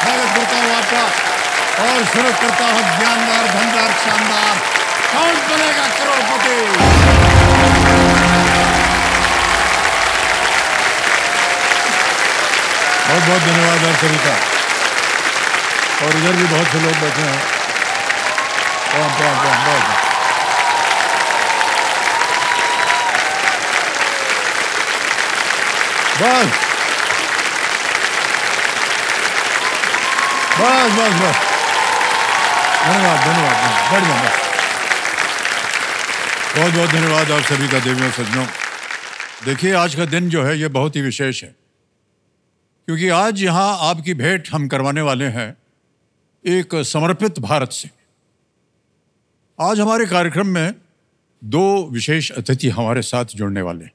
स्वागत करता हूँ आपका और शुरू करता हूँ ज्ञानदार, धनदार, शानदार कौन बनेगा करोड़पति। बहुत बहुत धन्यवाद आप सभी का। और इधर भी बहुत से लोग बैठे हैं। बहुत बस बस बस बस धन्यवाद धन्यवाद बढ़िया। बहुत बहुत धन्यवाद आप सभी का देवियों सज्जनों। देखिए आज का दिन जो है ये बहुत ही विशेष है क्योंकि आज यहाँ आपकी भेंट हम करवाने वाले हैं एक समर्पित भारत से। आज हमारे कार्यक्रम में दो विशेष अतिथि हमारे साथ जुड़ने वाले हैं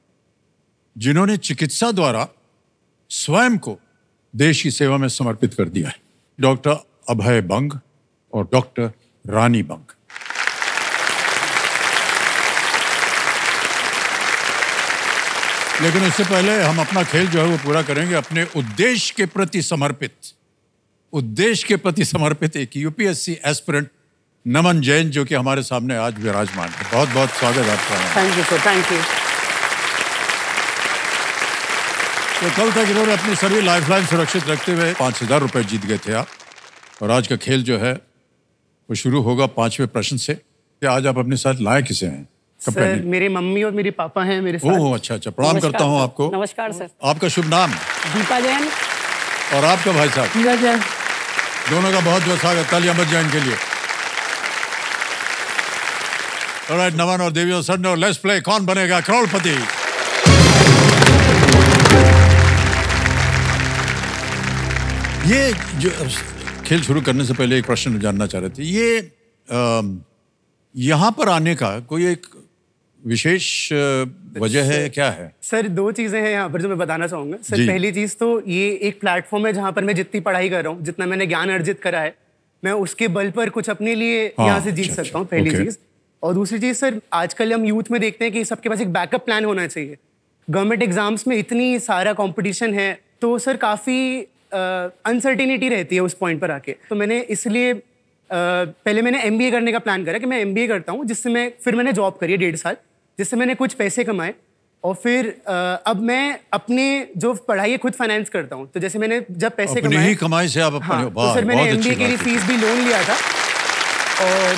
जिन्होंने चिकित्सा द्वारा स्वयं को देश की सेवा में समर्पित कर दिया है। डॉक्टर अभय बंग और डॉक्टर रानी बंग। लेकिन उससे पहले हम अपना खेल जो है वो पूरा करेंगे अपने उद्देश्य के प्रति समर्पित एक यूपीएससी एस्पिरेंट नमन जैन जो कि हमारे सामने आज विराजमान है। बहुत बहुत स्वागत आपका। Thank you sir, thank you. तो कल तक इन्होंने अपनी सभी लाइफलाइन सुरक्षित रखते हुए 5,000 रुपए जीत गए थे आप। और आज का खेल जो है वो शुरू होगा 5वें प्रश्न से। क्या आज आप अपने साथ लाए किसे हैं? सर मेरे मम्मी और मेरे पापा हैं मेरे साथ। ओह अच्छा अच्छा, प्रणाम करता हूँ आपको। नमस्कार सर। आपका शुभ नाम? दीपा जैन। और आपका भाई साहब? नीरज जैन। दोनों का बहुत बहुत स्वागत तालियां बज जाएं इनके लिए। ऑलराइट नमन और देवियों सज्जनों, लेट्स प्ले कौन बनेगा करोड़पति। ये जो खेल शुरू करने से पहले एक प्रश्न जानना चाह रहे थे, ये यहाँ पर आने का कोई एक विशेष वजह है क्या है? सर दो चीजें हैं यहाँ पर जो मैं बताना चाहूंगा। सर पहली चीज तो ये एक प्लेटफॉर्म है जहाँ पर मैं जितनी पढ़ाई कर रहा हूँ, जितना मैंने ज्ञान अर्जित करा है, मैं उसके बल पर कुछ अपने लिए यहाँ से जीत सकता हूँ, पहली चीज। और दूसरी चीज सर, आजकल हम यूथ में देखते हैं कि सबके पास एक बैकअप प्लान होना चाहिए। गवर्नमेंट एग्जाम्स में इतनी सारा कॉम्पिटिशन है तो सर काफी अनसर्टिनिटी रहती है उस पॉइंट पर आके। तो मैंने इसलिए पहले मैंने एमबीए करने का प्लान करा कि मैं एमबीए करता हूँ, जिससे फिर मैंने जॉब करी 1.5 साल, जिससे मैंने कुछ पैसे कमाए और फिर अब मैं अपने जो पढ़ाई है खुद फाइनेंस करता हूँ। तो जैसे मैंने जब पैसे अपने ही कमाई से आप हाँ, तो सर मैंने एमबीए के लिए फीस भी लोन लिया था और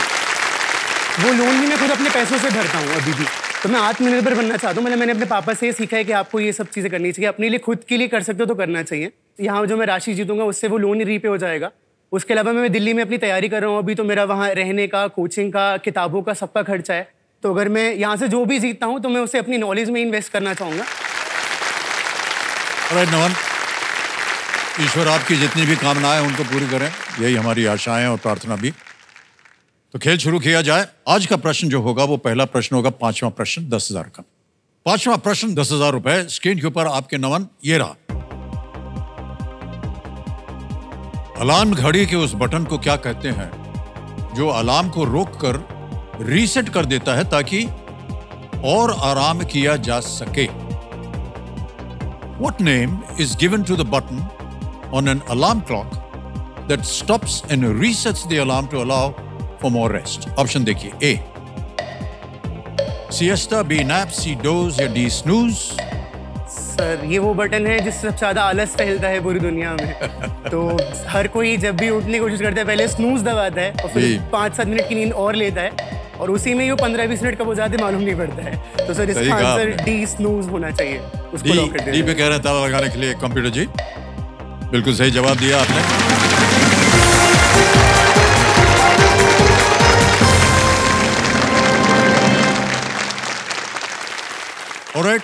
वो लोन भी मैं खुद अपने पैसों से भरता हूँ अभी भी। तो मैं आत्मनिर्भर बनना चाहता हूँ। मैंने अपने पापा से सीखा है कि आपको ये सब चीज़ें करनी चाहिए, अपने लिए खुद के लिए कर सकते हो तो करना चाहिए। यहाँ जो मैं राशि जीतूंगा उससे वो लोन ही रीपे हो जाएगा। उसके अलावा मैं दिल्ली में अपनी तैयारी कर रहा हूँ अभी, तो मेरा वहाँ रहने का, कोचिंग का, किताबों का सबका खर्चा है। तो अगर मैं यहाँ से जो भी जीतता हूँ तो मैं उसे अपनी नॉलेज में इन्वेस्ट करना चाहूँगा। नमन, ईश्वर आपकी जितनी भी कामनाएं उनको पूरी करें, यही हमारी आशाएं और प्रार्थना भी। तो खेल शुरू किया जाए। आज का प्रश्न जो होगा वो पहला प्रश्न होगा 5वां प्रश्न 10,000 का। 5वां प्रश्न 10,000 रुपए स्क्रीन के ऊपर आपके नमन ये रहा। अलार्म घड़ी के उस बटन को क्या कहते हैं जो अलार्म को रोककर रीसेट कर देता है ताकि और आराम किया जा सके? What name is given to the button on an alarm clock that stops and resets the alarm to allow for more rest? Option देखिए, A siesta, B nap, C doze या D snooze। सर ये वो button है जिससे सबसे ज्यादा आलस फैलता है पूरी दुनिया में। तो हर कोई जब भी उठने की कोशिश करता है पहले स्नूज दबाता है और फिर 5-7 मिनट की नींद और लेता है और उसी में ये 15-20 मिनट कब हो जाते मालूम नहीं पड़ता है। तो सर इसका आंसर डी स्नूज होना चाहिए। उसको लॉक कर डी पे कह रहे हैं ताला लगाने के लिए कंप्यूटर जी। बिल्कुल सही जवाब दिया आपने। ऑलराइट,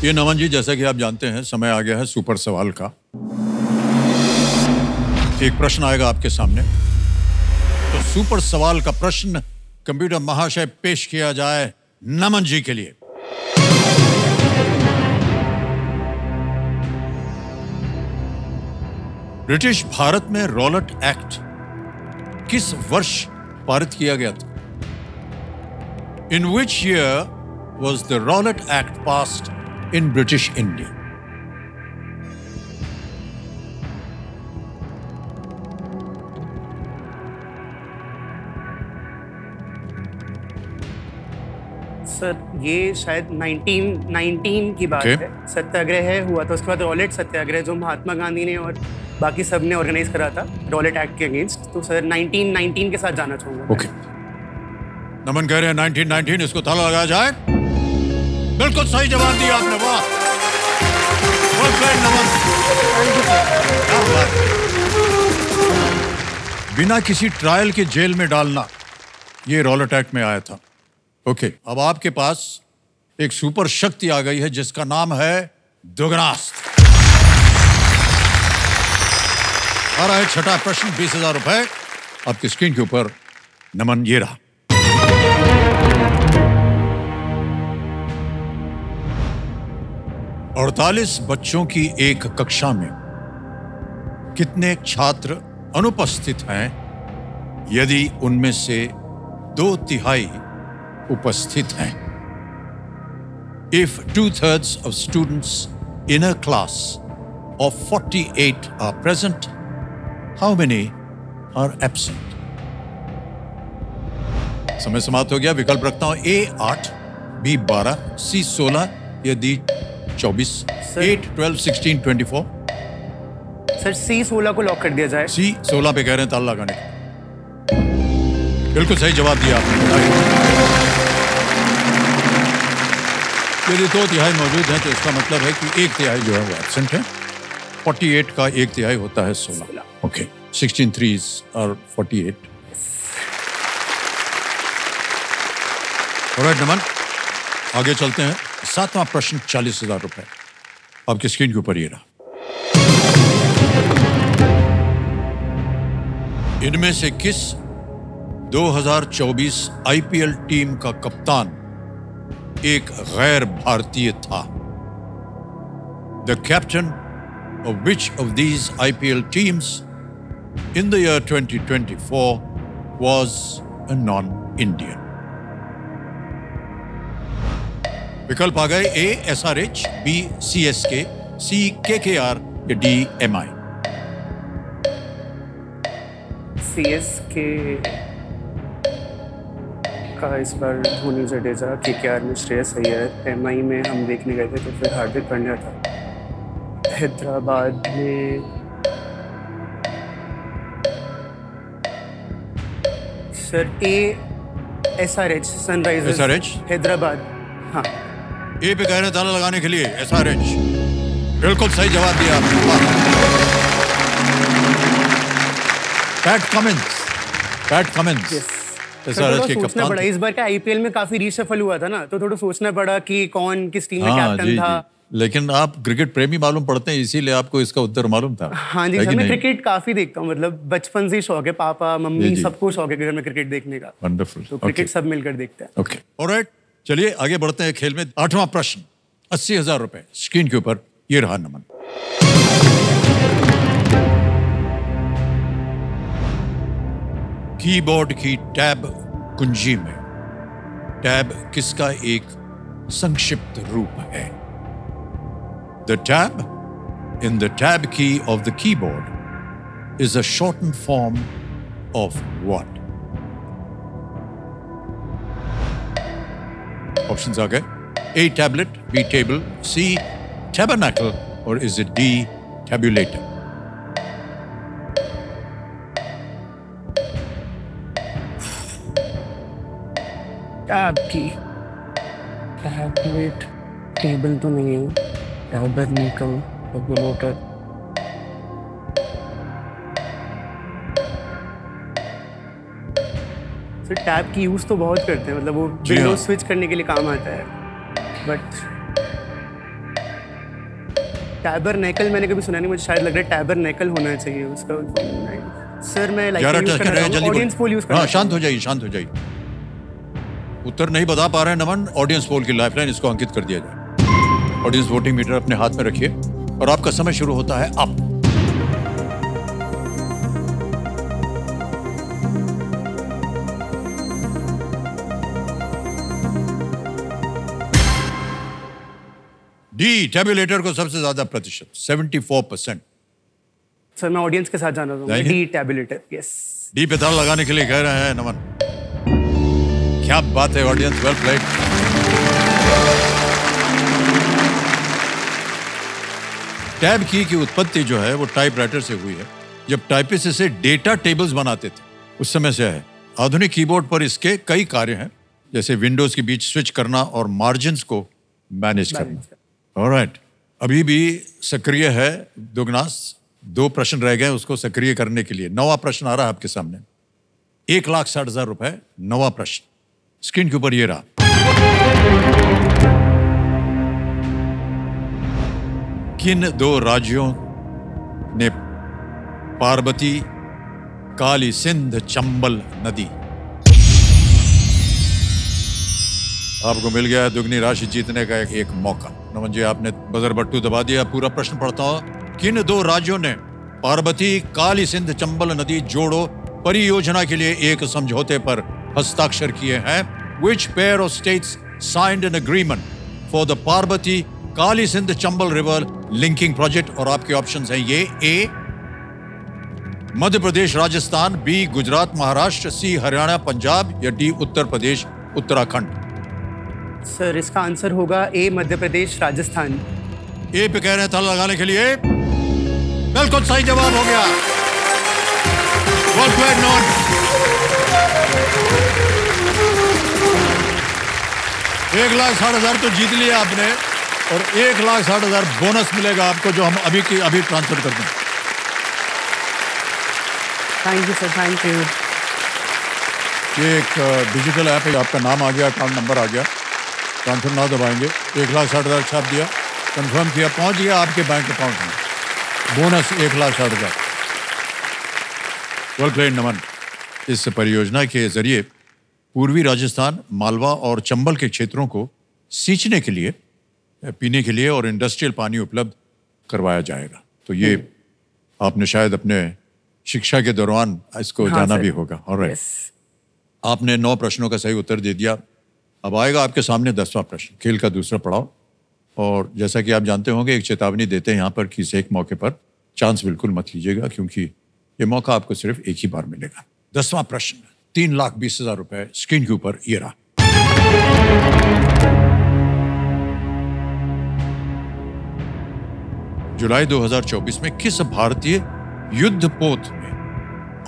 ये नमन जी जैसा कि आप जानते हैं समय आ गया है सुपर सवाल का। एक प्रश्न आएगा आपके सामने, तो सुपर सवाल का प्रश्न कंप्यूटर महाशय पेश किया जाए नमन जी के लिए। ब्रिटिश भारत में रॉलेट एक्ट किस वर्ष पारित किया गया था? In which year was the Rowlatt Act passed in British India? Sir ये शायद 1919 की बात Okay. है। सत्याग्रह हुआ था, उसके बाद रॉलेट सत्याग्रह जो महात्मा गांधी ने और बाकी सब ने ऑर्गेनाइज करा था रॉलेट एक्ट के अगेंस्ट। तो सर 1919 के साथ जाना चाहूंगा। ओके, नमन कह रहे हैं 1919, इसको ताला लगाया जाए। बिल्कुल सही जवाब दिया आपने, वाह। Well played, नमन। क्या बात है। बिना किसी ट्रायल के जेल में डालना, ये रॉलेट एक्ट में आया था। ओके, अब आपके पास एक सुपर शक्ति आ गई है जिसका नाम है दुगनास्त्र। आ रहा है छठा प्रश्न, 20,000 रुपए आपकी स्क्रीन के ऊपर। नमन, ये रहा। अड़तालीस बच्चों की एक कक्षा में कितने छात्र अनुपस्थित हैं यदि उनमें से 2/3 उपस्थित हैं? If 2/3 of students in a class of 48 are present, how many are absent? समय समाप्त हो गया। विकल्प रखता हूं, A 8, B 12, C 16 या D 24। 8, 12, 16, 24। सर C 16 को लॉक कर दिया जाए। C 16 पे कह रहे हैं ताला लगाने का। बिल्कुल सही जवाब दिया आपने। यदि 2/3 मौजूद हैं तो इसका मतलब है कि 1/3 जो है वो एब्सेंट है। 48 का 1/3 होता है 16। ओके, 16 3s और 48। ऑलराइट नमन, आगे चलते हैं। 7वां प्रश्न, 40,000 रुपए आपकी स्क्रीन के ऊपर ये रहा। इनमें से किस 2024 IPL टीम का कप्तान एक गैर भारतीय था? The captain of which of these IPL teams in the year 2024 was a non-Indian? विकल्प आ गए, A SRH, B CSK, C KKR या D MI। CSK का इस बार धोनी, जडेजा, KKR में श्रेयस अय्यर, MI में हम देखने गए थे तो फिर हार्दिक पांड्या था। हैदराबाद में sir A SRH, Sunrisers SRH? Hyderabad. हाँ, ए पे कह रहे हैं ताला लगाने के लिए, SRH। बिल्कुल सही जवाब दिया आपने। पैट कमिंस SRH के सोचना पड़ा, कप्तान। इस बार का IPL में काफी रीशफल हुआ था ना, तो थोड़ा सोचना पड़ा कि कौन किस टीम में कैप्टन था। लेकिन आप क्रिकेट प्रेमी मालूम पड़ते हैं, इसीलिए आपको इसका उत्तर मालूम था। हाँ जी सर, मैं क्रिकेट काफी देखता हूँ, मतलब बचपन से ही शौक है। पापा मम्मी सबको शौक है घर में क्रिकेट देखने का। वंडरफुल। तो क्रिकेट सब मिलकर देखते हैं। ओके, ऑलराइट, चलिए आगे बढ़ते हैं खेल में। 8वां प्रश्न, 80,000 रुपए स्क्रीन के ऊपर ये रहा। नमन, कीबोर्ड की टैब कुंजी में टैब किसका एक संक्षिप्त रूप है? The tab in the tab key of the keyboard is a shortened form of what? Options are gay. A tablet, B table, C tabernacle, or is it D tabulator? Tab की tablet, table तो नहीं है, tabernacle, tabulator. Sir tab की use तो बहुत करते हैं, मतलब वो विंडोज स्विच करने के लिए काम आता है। बट टैबरनेकल मैंने कभी सुना नहीं, मुझे शायद लग रहा है टैबरनेकल होना चाहिए उसका। सर मैं ऑडियंस पोल यूज कर रहा हूं। शांत हो जाइए, शांत हो जाइए। उत्तर नहीं बता पा रहे हैं नमन, ऑडियंस पोल की लाइफलाइन, इसको अंकित कर दिया जाए। ऑडियंस वोटिंग मीटर अपने हाथ में रखिए और आपका समय शुरू होता है अब। डी टैबुलेटर को सबसे ज्यादा प्रतिशत 74%। सर मैं ऑडियंस के साथ जाना चाहूंगा, डी टैबुलेटर। यस, डी पे ताला लगाने के लिए कह रहे हैं नमन। क्या बात है ऑडियंस, वेल प्लेड। टैब की उत्पत्ति जो है वो टाइपराइटर से हुई है। जब टाइपिस्ट इसे डेटा टेबल्स बनाते थे उस समय से है। आधुनिक कीबोर्ड पर इसके कई कार्य हैं, जैसे विंडोज के बीच स्विच करना और मार्जिन्स को मैनेज करना। ऑलराइट, अभी भी सक्रिय है दुगनास। 2 प्रश्न रह गए उसको सक्रिय करने के लिए। 9वां प्रश्न आ रहा है आपके सामने। 1,60,000 रुपए। 9वां प्रश्न स्क्रीन के ऊपर ये रहा। किन 2 राज्यों ने पार्वती, काली सिंध, चंबल नदी? आपको मिल गया है दुगनी राशि जीतने का एक मौका। नमन जी, आपने बजर बट्टू दबा दिया। पूरा प्रश्न पढ़ता हूं। किन 2 राज्यों ने पार्वती, काली सिंध, चंबल नदी जोड़ो परियोजना के लिए एक समझौते पर हस्ताक्षर किए हैं? Which pair of states signed an agreement for the Parvati, Kali Sindh, Chambal river linking project? और आपके ऑप्शंस हैं ये: A Madhya Pradesh Rajasthan, B Gujarat Maharashtra, C Haryana Punjab, या डी उत्तर प्रदेश उत्तराखंड? सर इसका आंसर होगा ए मध्य प्रदेश राजस्थान। ए पे कह रहे हैं ताला लगाने के लिए। बिल्कुल सही जवाब हो गया। Well played, Noon। $1,60,000 तो जीत लिया आपने और 1,60,000 बोनस मिलेगा आपको, जो हम अभी ट्रांसफर कर दें। Thank you sir, thank you. ये एक डिजिटल ऐप है, आपका नाम आ गया, अकाउंट नंबर आ गया। ट्रांसफर ना दबाएंगे। 1,60,000 छाप दिया, कंफर्म किया, पहुंच गया आपके बैंक अकाउंट में। बोनस 1,60,000। वेल प्लेड नमन। इस परियोजना के जरिए पूर्वी राजस्थान, मालवा और चंबल के क्षेत्रों को सींचने के लिए, पीने के लिए और इंडस्ट्रियल पानी उपलब्ध करवाया जाएगा। तो ये आपने शायद अपने शिक्षा के दौरान इसको जाना भी होगा। ऑलराइट, आपने 9 प्रश्नों का सही उत्तर दे दिया। अब आएगा आपके सामने 10वां प्रश्न, खेल का दूसरा पड़ाव। और जैसा कि आप जानते होंगे, एक चेतावनी देते हैं यहाँ पर कि एक मौके पर चांस बिल्कुल मत लीजिएगा, क्योंकि ये मौका आपको सिर्फ एक ही बार मिलेगा। 10वां प्रश्न, 3,20,000 रुपए। स्क्रीन के ऊपर ये रहा। जुलाई 2024 में किस भारतीय युद्धपोत में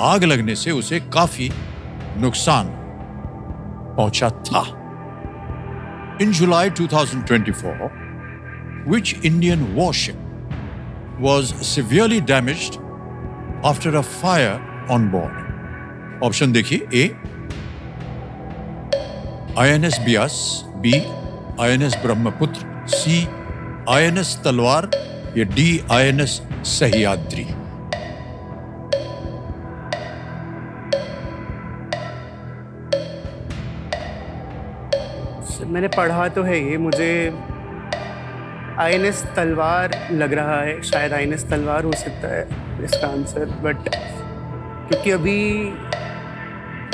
आग लगने से उसे काफी नुकसान पहुंचा था? In July 2024, which Indian warship was severely damaged after a fire on board? Option देखिए: A INS Beas, B INS Brahmaputra, C INS Talwar, या डी INS सह्याद्री? मैंने पढ़ा तो है ये, मुझे INS तलवार लग रहा है। शायद INS तलवार हो सकता है इसका आंसर, बट क्योंकि अभी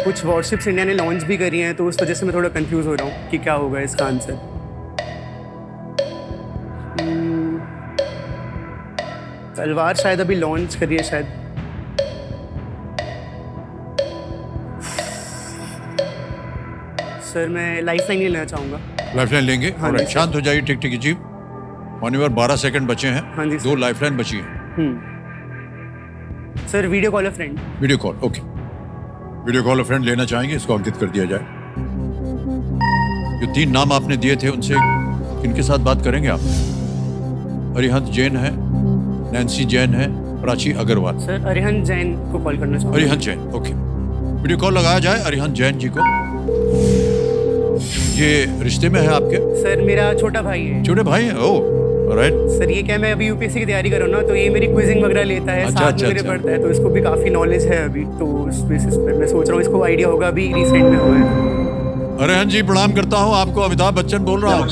कुछ वॉरशिप्स इंडिया ने लॉन्च भी करी हैं, तो उस वजह से मैं थोड़ा कंफ्यूज हो रहा हूँ कि क्या होगा इसका आंसर। तलवार शायद अभी लॉन्च करी है शायद। सर मैं लाइफलाइन लेना चाहूंगा। लाइफलाइन लेंगे? हाँ जी, शांत हो जाइए। टिक टिक जी, 12 सेकंड बचे हैं। हाँ जी, 2 लाइफलाइन बची हैं। सर वीडियो कॉल अ friend. Video call, okay. Video call अ फ्रेंड लेना चाहेंगे, इसको अंकित कर दिया जाए। जो 3 नाम आपने दिए थे उनसे किनके साथ बात करेंगे आप? अरिहंत जैन है, नैन्सी जैन है, प्राची अग्रवाल। सर अरिहंत जैन को कॉल करना चाहूँगा। Arihant Jain, okay. Video call लगाया जाए अरिहंत जैन जी को। ये रिश्ते में है आपके? सर मेरा छोटा भाई है। छोटे भाई हैं? ओह, राइट। सर ये क्या, मैं अभी यूपीएससी की तैयारी कर रहा हूँ ना, तो ये मेरी क्विजिंग वगैरह लेता है, साथ में मेरे पढ़ता है, तो इसको भी काफी नॉलेज है अभी। तो उस बेसिस पर मैं सोच रहा हूँ इसको आइडिया होगा, अभी रिसेंट में हुआ है। अरिहंत जी प्रणाम करता हूँ आपको। अमिताभ बच्चन बोल रहा हूँ।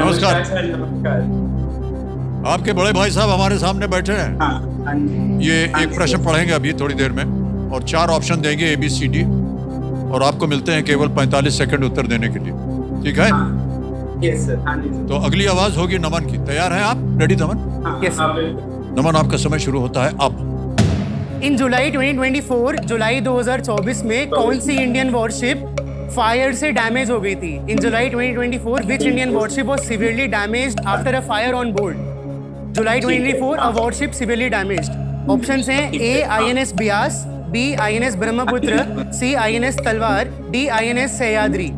नमस्कार। आपके बड़े भाई साहब हमारे सामने बैठे हैं। ये एक प्रश्न पढ़ेंगे अभी थोड़ी देर में, और 4 ऑप्शन देंगे ABCD, और आपको मिलते हैं केवल 45 सेकंड उत्तर देने के लिए, ठीक है? यस सर, हाँ जी सर। तो अगली आवाज होगी नमन की। तैयार हैं आप? रेडी नमन? हाँ, Yes, हाँ, बिल्कुल। नमन, आपका समय शुरू होता है अब। इन जुलाई 2024, जुलाई 2024 में कौन सी इंडियन वॉरशिप फायर से डैमेज हो गई थी? In July 2024, which Indian warship was severely damaged after a fire on board? July 2024, a warship severely damaged. Options हैं A INS Beas, B INS Brahmaputra, C INS Talwar, D INS Sahyadri.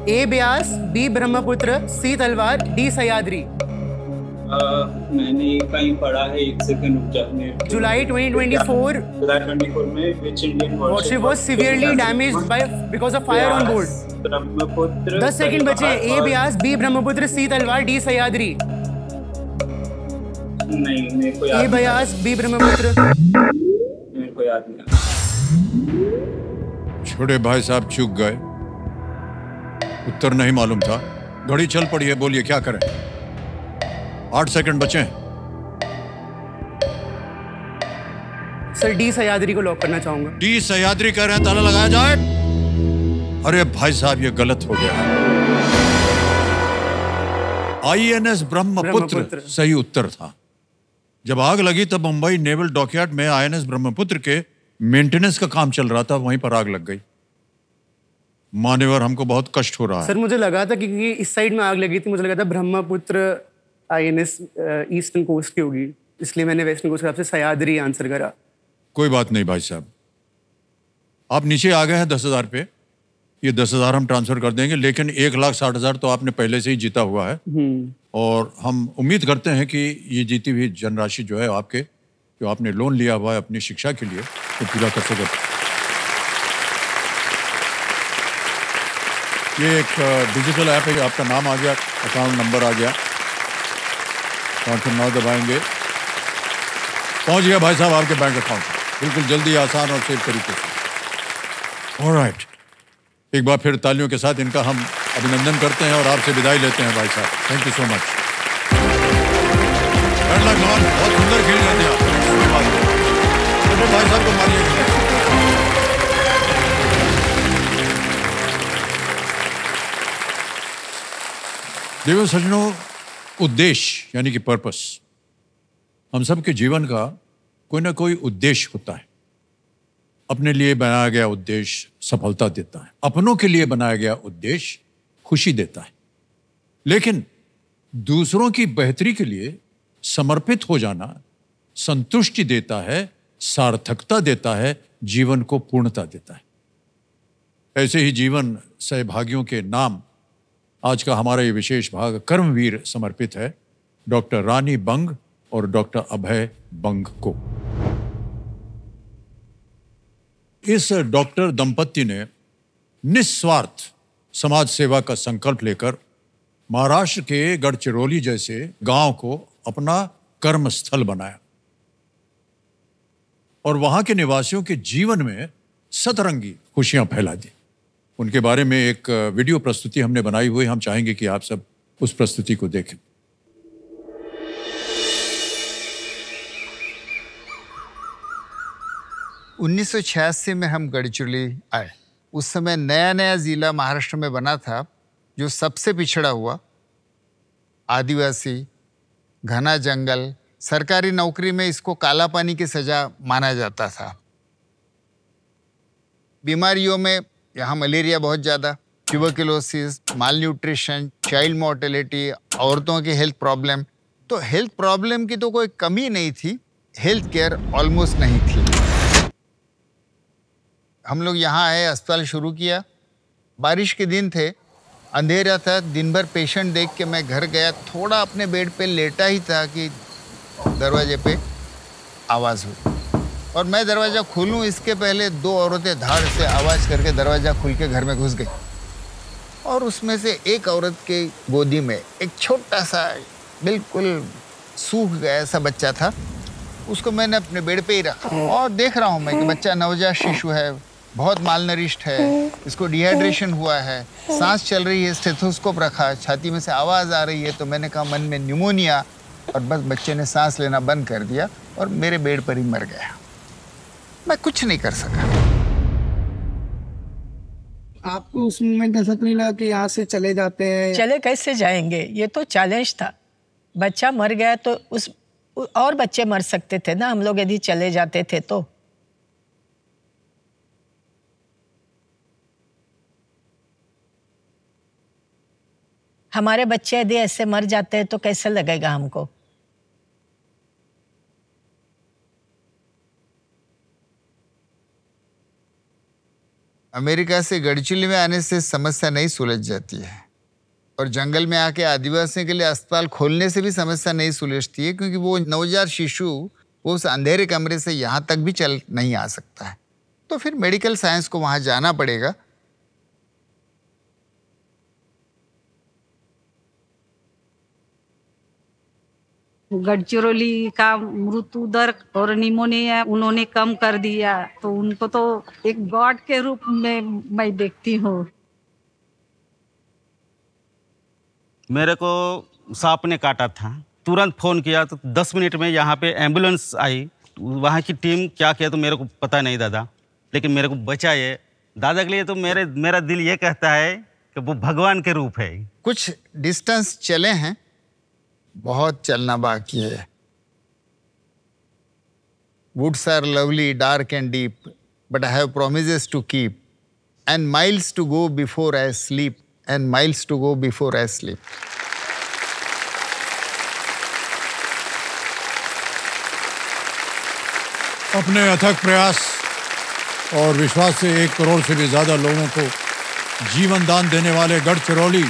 A Beas, B Brahmaputra, C Talwar, D Sahyadri. मैंने कहीं पढ़ा है, एक second रुक जाने। जुलाई 2024 जुलाई 24 में विच Indian warship was severely damaged bye because of fire on board. Brahmaputra. 10 second बचे। ए Beas, B Brahmaputra, C Talwar, D Sahyadri. नहीं, मेरे को ए याद ब्यास, बी ब्रह्मपुत्र। मेरे को याद नहीं। छोटे भाई साहब चूक गए, उत्तर नहीं मालूम था। घड़ी चल पड़ी है, बोलिए क्या करें? 8 सेकंड बचे हैं। सर डी सह्याद्री को लॉक करना चाहूंगा। डी सह्याद्री कह रहे हैं, ताला लगाया जाए। अरे भाई साहब, ये गलत हो गया। INS ब्रह्मपुत्र सही उत्तर था। जब आग लगी तब मुंबई नेवल डॉकयार्ड में INS ब्रह्मपुत्र के मेंटेनेंस का काम चल रहा था, वहीं पर आग लग गई। मान्यवर, हमको बहुत कष्ट हो रहा है। सर मुझे लगा था कि इस साइड में आग लगी थी, मुझे लगा था ब्रह्मपुत्र INS ईस्टर्न कोस्ट की होगी, इसलिए मैंने वेस्टर्न कोस्ट के हिसाब से सह्याद्री आंसर करा। कोई बात नहीं भाई साहब, आप नीचे आ गए हैं 10,000 पे। ये 10,000 हम ट्रांसफर कर देंगे, लेकिन 1,60,000 तो आपने पहले से ही जीता हुआ है। और हम उम्मीद करते हैं कि ये जीती हुई धनराशि जो है आपके, जो आपने लोन लिया हुआ है अपनी शिक्षा के लिए, तो पूरा कर सके। ये एक डिजिटल ऐप है, आपका नाम आ गया, अकाउंट नंबर आ गया, अकाउंट नाम दबाएंगे, पहुंच गया भाई साहब आपके बैंक अकाउंट। बिल्कुल जल्दी, आसान और सेफ तरीके से। ऑलराइट, एक बार फिर तालियों के साथ इनका हम अभिनंदन करते हैं और आपसे विदाई लेते हैं भाई साहब। Thank you so much. बहुत सुंदर खेल रहे थे आप। छोटे भाई साहब को मारिए। देवो सज्जनों, उद्देश्य यानी कि पर्पस, हम सबके जीवन का कोई ना कोई उद्देश्य होता है। अपने लिए बनाया गया उद्देश्य सफलता देता है, अपनों के लिए बनाया गया उद्देश्य खुशी देता है, लेकिन दूसरों की बेहतरी के लिए समर्पित हो जाना संतुष्टि देता है, सार्थकता देता है, जीवन को पूर्णता देता है। ऐसे ही जीवन सहभागियों के नाम आज का हमारा ये विशेष भाग कर्मवीर समर्पित है डॉक्टर रानी बंग और डॉक्टर अभय बंग को। इस डॉक्टर दंपति ने निस्वार्थ समाज सेवा का संकल्प लेकर महाराष्ट्र के गढ़चिरौली जैसे गांव को अपना कर्म स्थल बनाया और वहां के निवासियों के जीवन में सतरंगी खुशियां फैला दी। उनके बारे में एक वीडियो प्रस्तुति हमने बनाई हुई, हम चाहेंगे कि आप सब उस प्रस्तुति को देखें। उन्नीस में हम गढ़चिरौली आए। उस समय नया नया ज़िला महाराष्ट्र में बना था, जो सबसे पिछड़ा हुआ, आदिवासी, घना जंगल, सरकारी नौकरी में इसको काला पानी की सज़ा माना जाता था। बीमारियों में यहाँ मलेरिया बहुत ज़्यादा, ट्यूबरकुलोसिस, माल न्यूट्रिशन, चाइल्ड मोर्टेलिटी, औरतों की हेल्थ प्रॉब्लम। तो हेल्थ प्रॉब्लम की तो कोई कमी नहीं थी, हेल्थ केयर ऑलमोस्ट नहीं थी। हम लोग यहाँ आए, अस्पताल शुरू किया। बारिश के दिन थे, अंधेरा था, दिन भर पेशेंट देख के मैं घर गया। थोड़ा अपने बेड पे लेटा ही था कि दरवाजे पे आवाज़ हुई और मैं दरवाज़ा खोलूं इसके पहले दो औरतें धाड़ से आवाज़ करके दरवाज़ा खुल के घर में घुस गई और उसमें से एक औरत के गोदी में एक छोटा सा बिल्कुल सूख गया ऐसा बच्चा था। उसको मैंने अपने बेड पे ही रखा और देख रहा हूँ मैं कि बच्चा नवजात शिशु है, बहुत मालनरिश्ड है, इसको डिहाइड्रेशन हुआ है, सांस चल रही है, स्टेथोस्कोप रखा, छाती में से आवाज़ आ रही है। तो मैंने कहा मन में न्यूमोनिया, और बस बच्चे ने सांस लेना बंद कर दिया और मेरे बेड पर ही मर गया। मैं कुछ नहीं कर सका। आपको उस मोमेंट ऐसा तो नहीं लगा कि यहाँ से चले जाते हैं? चले कैसे जाएंगे, ये तो चैलेंज था। बच्चा मर गया तो उस और बच्चे मर सकते थे ना, हम लोग यदि चले जाते थे तो। हमारे बच्चे यदि ऐसे मर जाते हैं तो कैसे लगेगा हमको। अमेरिका से गढ़चिली में आने से समस्या नहीं सुलझ जाती है, और जंगल में आके आदिवासियों के लिए अस्पताल खोलने से भी समस्या नहीं सुलझती है, क्योंकि वो नवजात शिशु वो उस अंधेरे कमरे से यहाँ तक भी चल नहीं आ सकता है। तो फिर मेडिकल साइंस को वहाँ जाना पड़ेगा। गडचिरोली का मृत्यु दर और निमोनिया उन्होंने कम कर दिया, तो उनको तो एक गॉड के रूप में मैं देखती हूँ। मेरे को सांप ने काटा था, तुरंत फ़ोन किया तो 10 मिनट में यहाँ पे एम्बुलेंस आई। वहाँ की टीम क्या किया तो मेरे को पता नहीं दादा, लेकिन मेरे को बचाए। दादा के लिए तो मेरा दिल ये कहता है कि वो भगवान के रूप है। कुछ डिस्टेंस चले हैं, बहुत चलना बाकी है। Woods are lovely, dark and deep, but I have promises to keep, and miles to go before I sleep, and miles to go before I sleep. अपने अथक प्रयास और विश्वास से 1 करोड़ से भी ज्यादा लोगों को जीवन दान देने वाले गढ़चिरौली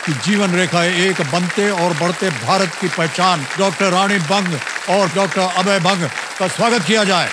की जीवन रेखा एक बनते और बढ़ते भारत की पहचान डॉक्टर रानी बंग और डॉक्टर अभय बंग का स्वागत किया जाए।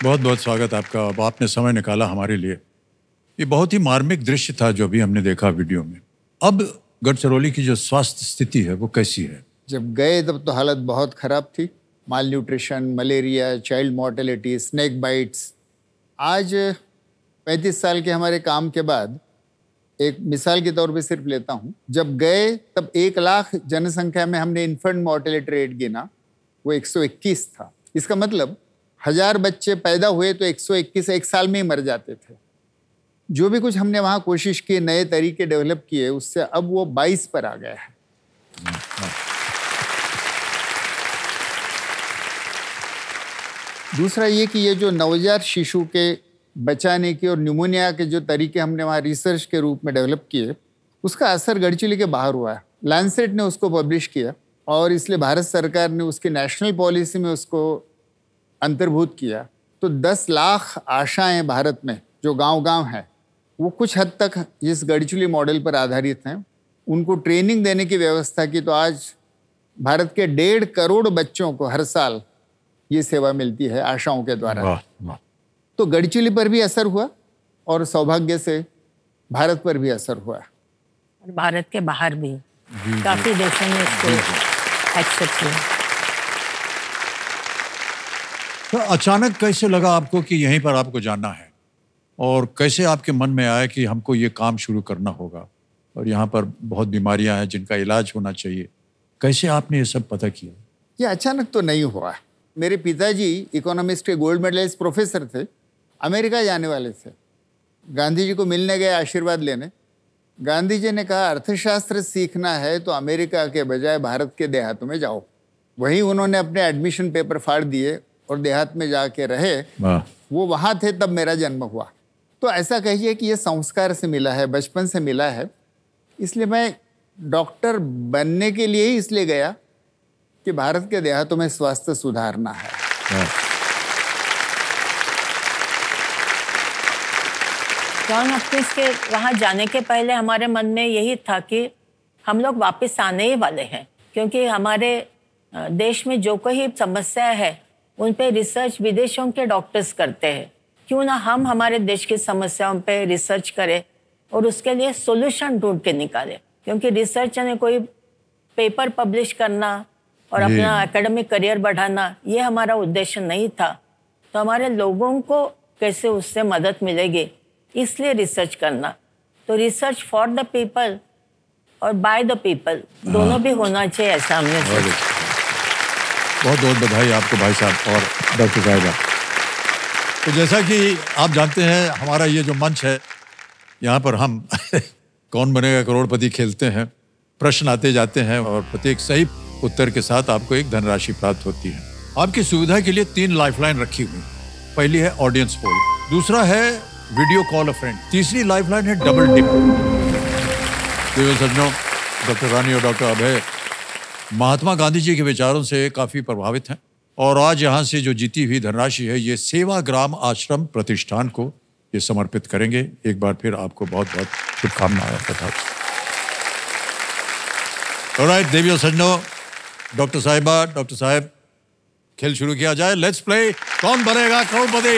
बहुत बहुत स्वागत आपका। अब आपने समय निकाला हमारे लिए। ये बहुत ही मार्मिक दृश्य था जो अभी हमने देखा वीडियो में। अब गढ़चिरौली की जो स्वास्थ्य स्थिति है वो कैसी है? जब गए तब तो हालत बहुत ख़राब थी, malnutrition, malaria, child mortality, snake bites. आज 35 साल के हमारे काम के बाद एक मिसाल के तौर पे सिर्फ लेता हूँ, जब गए तब 1 लाख जनसंख्या में हमने इन्फेंट मोर्टेलिटी रेट गिना, वो 121 था। इसका मतलब 1000 बच्चे पैदा हुए तो 121 एक साल में ही मर जाते थे। जो भी कुछ हमने वहाँ कोशिश की, नए तरीके डेवलप किए, उससे अब वो 22 पर आ गया है। दूसरा ये कि ये जो नवजात शिशु के बचाने की और न्यूमोनिया के जो तरीके हमने वहाँ रिसर्च के रूप में डेवलप किए, उसका असर गढ़चिली के बाहर हुआ है। लैंसेट ने उसको पब्लिश किया और इसलिए भारत सरकार ने उसकी नेशनल पॉलिसी में उसको अंतर्भूत किया। तो 10 लाख आशाएं भारत में जो गांव-गांव हैं, वो कुछ हद तक इस गढ़चिली मॉडल पर आधारित हैं। उनको ट्रेनिंग देने की व्यवस्था की, तो आज भारत के 1.5 करोड़ बच्चों को हर साल ये सेवा मिलती है आशाओं के द्वारा। तो गढ़चिली पर भी असर हुआ और सौभाग्य से भारत पर भी असर हुआ। और भारत के बाहर भी काफी देशों में इसको एक्सेप्ट किया। तो अचानक कैसे लगा आपको कि यहीं पर आपको जाना है, और कैसे आपके मन में आया कि हमको ये काम शुरू करना होगा और यहाँ पर बहुत बीमारियां हैं जिनका इलाज होना चाहिए? कैसे आपने ये सब पता किया? ये अचानक तो नहीं हुआ। मेरे पिताजी इकोनॉमिक्स के गोल्ड मेडलिस्ट प्रोफेसर थे, अमेरिका जाने वाले थे। गांधी जी को मिलने गए आशीर्वाद लेने। गांधी जी ने कहा अर्थशास्त्र सीखना है तो अमेरिका के बजाय भारत के देहातों में जाओ। वहीं उन्होंने अपने एडमिशन पेपर फाड़ दिए और देहात में जाके रहे। वो वहाँ थे तब मेरा जन्म हुआ। तो ऐसा कहिए कि ये संस्कार से मिला है, बचपन से मिला है। इसलिए मैं डॉक्टर बनने के लिए ही इसलिए गया कि भारत के देहातों में स्वास्थ्य सुधारना है। जॉन हॉपकिंस के वहाँ जाने के पहले हमारे मन में यही था कि हम लोग वापस आने ही वाले हैं, क्योंकि हमारे देश में जो कोई समस्या है उन पे रिसर्च विदेशों के डॉक्टर्स करते हैं। क्यों ना हम हमारे देश की समस्याओं पे रिसर्च करें और उसके लिए सॉल्यूशन ढूंढ के निकालें, क्योंकि रिसर्च ने कोई पेपर पब्लिश करना और अपना एकेडमिक करियर बढ़ाना ये हमारा उद्देश्य नहीं था। तो हमारे लोगों को कैसे उससे मदद मिलेगी, इसलिए रिसर्च करना। तो रिसर्च फॉर द पीपल और बाय द पीपल दोनों भी होना चाहिए, ऐसा हमने सोचा। बहुत बहुत बधाई आपको भाई साहब और डॉक्टर साहिबा। तो जैसा कि आप जानते हैं हमारा ये जो मंच है, यहाँ पर हम कौन बनेगा करोड़पति खेलते हैं, प्रश्न आते जाते हैं और प्रत्येक सही उत्तर के साथ आपको एक धनराशि प्राप्त होती है। आपकी सुविधा के लिए 3 लाइफलाइन रखी हुई। पहली है ऑडियंस पोल, दूसरा है वीडियो कॉल अ फ्रेंड, तीसरी लाइफलाइन है डबल टिप। देव सज्जनों, डॉक्टर रानी और डॉक्टर अभय महात्मा गांधी जी के विचारों से काफ़ी प्रभावित हैं और आज यहाँ से जो जीती हुई धनराशि है ये सेवाग्राम आश्रम प्रतिष्ठान को ये समर्पित करेंगे। एक बार फिर आपको बहुत बहुत शुभकामनाएं। ऑलराइट देवियों सज्जनों, डॉक्टर साहिबा, डॉक्टर साहब, खेल शुरू किया जाए। लेट्स प्ले कौन बनेगा करोड़पति।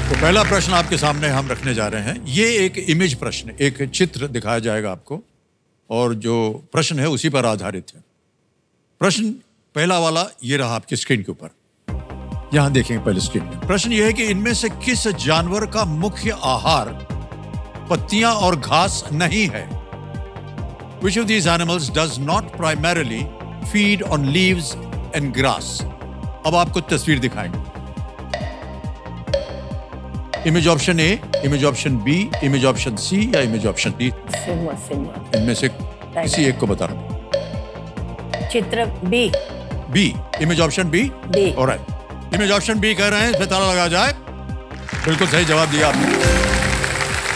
तो पहला प्रश्न आपके सामने हम रखने जा रहे हैं। ये एक इमेज प्रश्न, एक चित्र दिखाया जाएगा आपको और जो प्रश्न है उसी पर आधारित है। प्रश्न पहला वाला ये रहा आपकी स्क्रीन के ऊपर, यहां देखेंगे पहले स्क्रीन में। प्रश्न ये है कि इनमें से किस जानवर का मुख्य आहार पत्तियां और घास नहीं है? Which of these animals does not primarily feed on leaves and grass? अब आपको तस्वीर दिखाएंगे। Image option A, image option B, image option C या इमेज ऑप्शन डी? इनमें से किसी एक को बता रहा हूं। चित्र B. B, image option B. B, alright, image option B कह रहे हैं, इसमें ताला लगा जाए। बिल्कुल सही जवाब दिया आपने,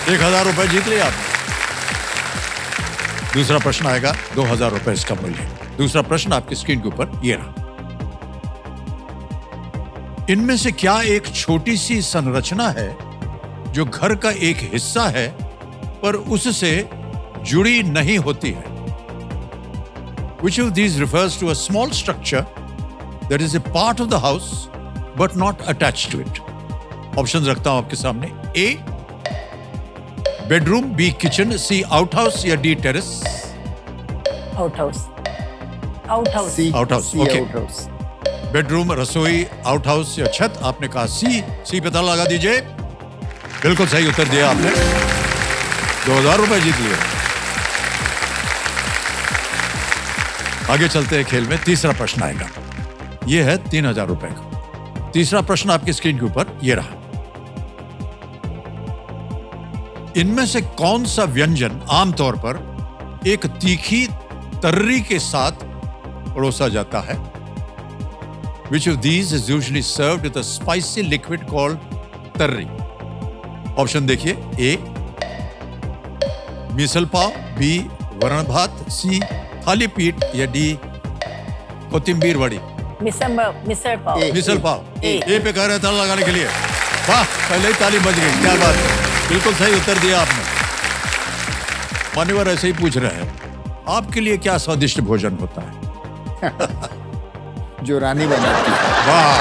1000 रुपए जीत लिया आपने। दूसरा प्रश्न आएगा, 2000 रुपए इसका मूल्य। दूसरा प्रश्न आपकी स्क्रीन के ऊपर ये रहा। इनमें से क्या एक छोटी सी संरचना है जो घर का एक हिस्सा है पर उससे जुड़ी नहीं होती है? Which of these refers to a small structure that is a part of the house but not attached to it? Options रखता हूं आपके सामने। ए बेडरूम, बी किचन, सी आउटहाउस या D terrace? Outhouse. Outhouse. Outhouse, okay. Bedroom, रसोई, outhouse या छत? आपने कहा सी। सी पे ताला लगा दीजिए। बिल्कुल सही उत्तर दिया आपने, 2000 रुपए जीत लिए। आगे चलते हैं खेल में। तीसरा प्रश्न आएगा, यह है 3000 रुपए का। तीसरा प्रश्न आपकी स्क्रीन के ऊपर यह रहा। इनमें से कौन सा व्यंजन आमतौर पर एक तीखी तर्री के साथ परोसा जाता है? Which of these is usually served with a spicy liquid called tarri? Option देखिए। ए मिसल पाव, बी वरण भात, सी थाली पीठ या डी कोथिंबीर वड़ी? मिसल पाव। मिसल पाव। ए पे कह रहे ताला लगाने के लिए। वाह, पहले ही ताली बज गई, क्या बात है, बिल्कुल सही उत्तर दिया आपने। मान्यवर ऐसे ही पूछ रहे हैं, आपके लिए क्या स्वादिष्ट भोजन होता है? जो रानी बनाती है। वाह।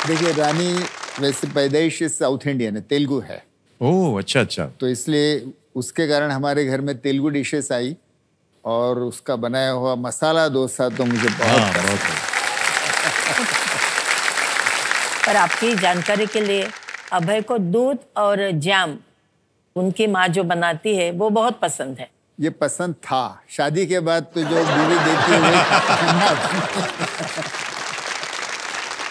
देखिए, रानी वैसे पैदाइश साउथ इंडियन है, तेलुगु है। ओह, अच्छा अच्छा। तो इसलिए उसके कारण हमारे घर में तेलुगु डिशेस आई और उसका बनाया हुआ मसाला डोसा तो मुझे बहुत पसंद। पर आपकी जानकारी के लिए अभय को दूध और जैम उनकी माँ जो बनाती है वो बहुत पसंद है। ये पसंद था, शादी के बाद तो जो बीवी देती है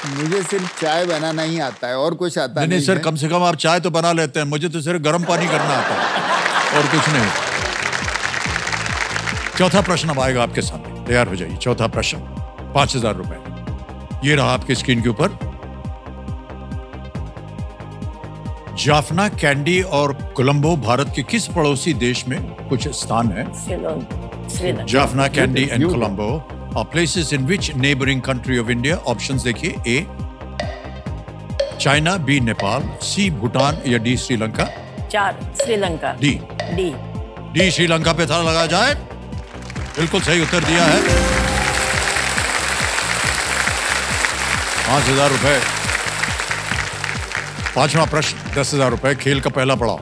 मुझे सिर्फ चाय बनाना ही आता है और कुछ आता नहीं। सर, कम से कम आप चाय तो बना लेते हैं, मुझे तो सिर्फ गर्म पानी करना आता है और कुछ नहीं। चौथा प्रश्न अब आएगा आपके सामने, तैयार हो जाइए। चौथा प्रश्न, 5000 रुपए। ये रहा आपकी स्क्रीन के ऊपर। जाफना, कैंडी और कोलंबो भारत के किस पड़ोसी देश में कुछ स्थान है? Sri Lanka. Jaffna, candy and Colombo places in which neighbouring country of India? Options देखिए, ए चाइना, बी नेपाल, सी भूटान या D Sri Lanka? 4 Sri Lanka. D D D Sri Lanka पे ताला लगाया जाए। बिल्कुल सही उत्तर दिया है। 5,000 रुपए। 5वां प्रश्न 10,000 रुपए। खेल का पहला पड़ाव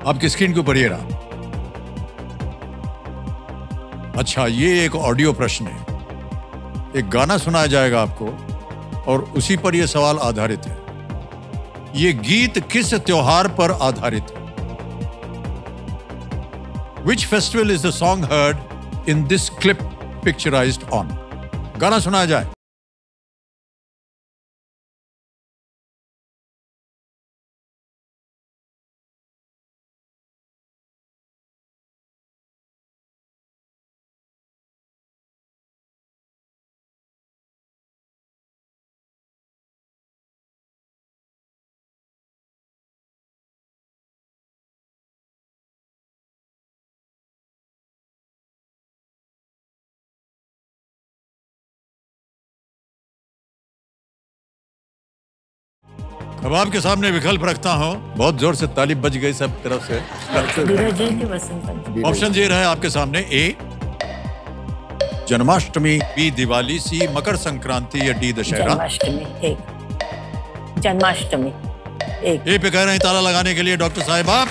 आपकी स्क्रीन के ऊपर ये रहा। अच्छा, ये एक ऑडियो प्रश्न है। एक गाना सुनाया जाएगा आपको और उसी पर यह सवाल आधारित है। ये गीत किस त्योहार पर आधारित है? Which festival is the song heard in this clip picturized on? गाना सुनाया जाए। अब आपके सामने विकल्प रखता हूं। बहुत जोर से ताली बज गई सब तरफ से। धीरज जी की वसंत पंचमी। ऑप्शन ये रहे आपके सामने, ए जन्माष्टमी, बी दिवाली, सी मकर संक्रांति या डी दशहरा? जन्माष्टमी। एक जन्माष्टमी। एक ए पे कह रहे हैं ताला लगाने के लिए डॉक्टर साहिबा।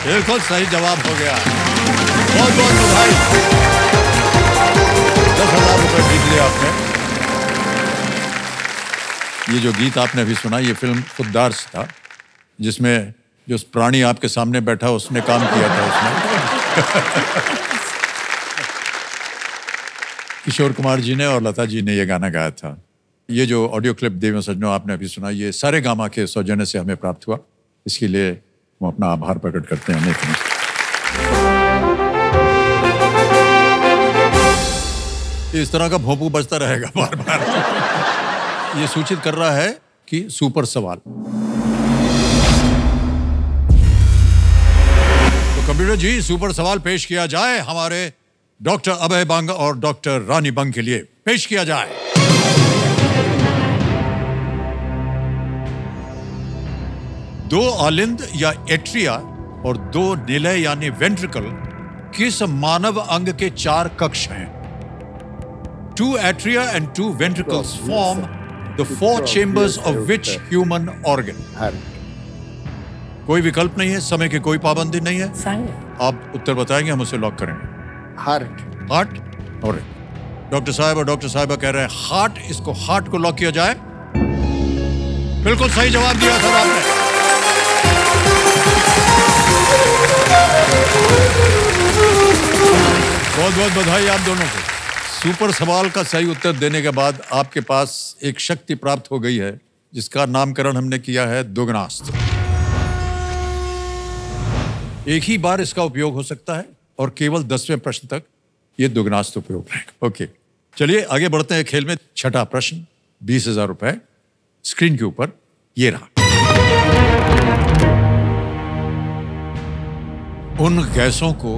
बिल्कुल सही जवाब हो गया। बहुत बहुत बधाई। 10,000 रुपए जीत लिया आपने। ये जो गीत आपने अभी सुना, ये फिल्म खुददार से था, जिसमें जो प्राणी आपके सामने बैठा उसने काम किया था उसमें। किशोर कुमार जी ने और लता जी ने ये गाना गाया था। ये जो ऑडियो क्लिप देवियों सज्जनों आपने अभी सुना, ये सारे गामा के सौजन्य से हमें प्राप्त हुआ। इसके लिए हम अपना आभार प्रकट करते हैं। इस तरह का भोंपू बजता रहेगा बार बार। ये सूचित कर रहा है कि सुपर सवाल। तो कंप्यूटर जी, सुपर सवाल पेश किया जाए हमारे डॉक्टर अभय बंग और डॉक्टर रानी बंग के लिए। पेश किया जाए। दो आलिंद या एट्रिया और 2 निलय यानी वेंट्रिकल किस मानव अंग के 4 कक्ष हैं? 2 atria and 2 ventricles form the 4 chambers of which human organ? कोई विकल्प नहीं है, समय की कोई पाबंदी नहीं है। आप उत्तर बताएंगे, हम उसे लॉक करेंगे। हार्ट और डॉक्टर साहब और डॉक्टर साहिबा कह रहे हैं हार्ट। इसको हार्ट को लॉक किया जाए। बिल्कुल सही जवाब दिया सर आपने। बहुत बहुत बधाई आप दोनों को। सुपर सवाल का सही उत्तर देने के बाद आपके पास एक शक्ति प्राप्त हो गई है, जिसका नामकरण हमने किया है दुगनास्त्र। एक ही बार इसका उपयोग हो सकता है और केवल 10वें प्रश्न तक ये दुगनास्त्र उपयोग रहेगा। ओके, चलिए आगे बढ़ते हैं खेल में। छठा प्रश्न 20,000 रुपए स्क्रीन के ऊपर ये रहा। उन गैसों को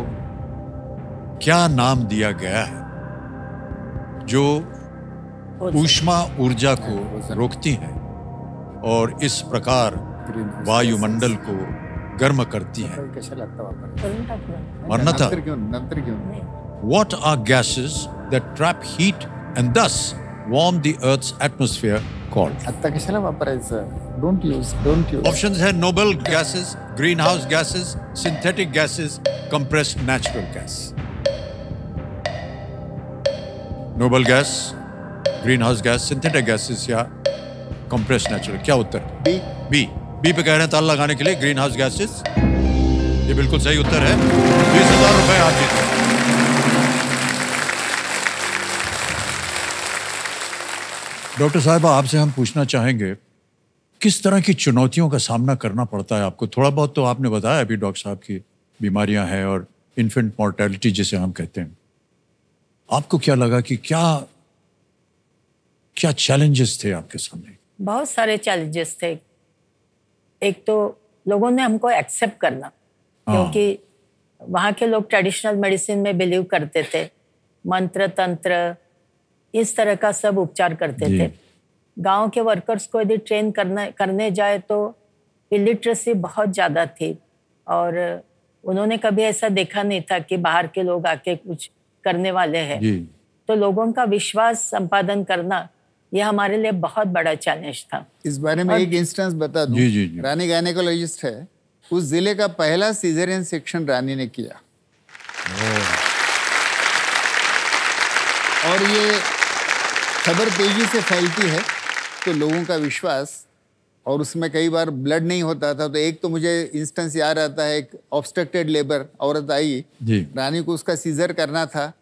क्या नाम दिया गया है जो ऊष्मा ऊर्जा को रोकती हैं और इस प्रकार वायुमंडल को गर्म करती हैं? वरना था What are gases that trap heat and thus warm the Earth's atmosphere called? Don't use. Options है noble gases, greenhouse gases, synthetic gases, compressed natural gas. Noble gas, green house gas, synthetic gases या compressed natural? क्या उत्तर? B पे कह रहे हैं ताला लगाने के लिए ग्रीन हाउस गैसेस। ये बिल्कुल सही उत्तर है। 20,000 रुपए आप जीते। डॉक्टर साहिबा, आपसे हम पूछना चाहेंगे किस तरह की चुनौतियों का सामना करना पड़ता है आपको? थोड़ा बहुत तो आपने बताया अभी डॉक्टर साहब की बीमारियां हैं और इन्फेंट मोर्टेलिटी जिसे हम कहते हैं। आपको क्या लगा कि क्या चैलेंजेस थे आपके सामने? बहुत सारे चैलेंजेस थे। एक तो लोगों ने हमको एक्सेप्ट करना, क्योंकि वहाँ के लोग ट्रेडिशनल मेडिसिन में बिलीव करते थे। मंत्र तंत्र इस तरह का सब उपचार करते थे। गांव के वर्कर्स को यदि ट्रेन करने जाए तो इलिटरेसी बहुत ज़्यादा थी और उन्होंने कभी ऐसा देखा नहीं था कि बाहर के लोग आके कुछ करने वाले हैं। तो लोगों का विश्वास संपादन करना यह हमारे लिए बहुत बड़ा चैलेंज था। इस बारे में एक इंस्टेंस बता दूं। रानी गायनेकोलॉजिस्ट है, उस जिले का पहला सीजरियन सेक्शन रानी ने किया। और ये खबर तेजी से फैलती है तो लोगों का विश्वास, और उसमें कई बार ब्लड नहीं होता था। तो एक तो मुझे इंस्टेंस याद आता है, एक ऑब्स्ट्रक्टेड लेबर औरत आई, रानी को उसका सीजर करना था,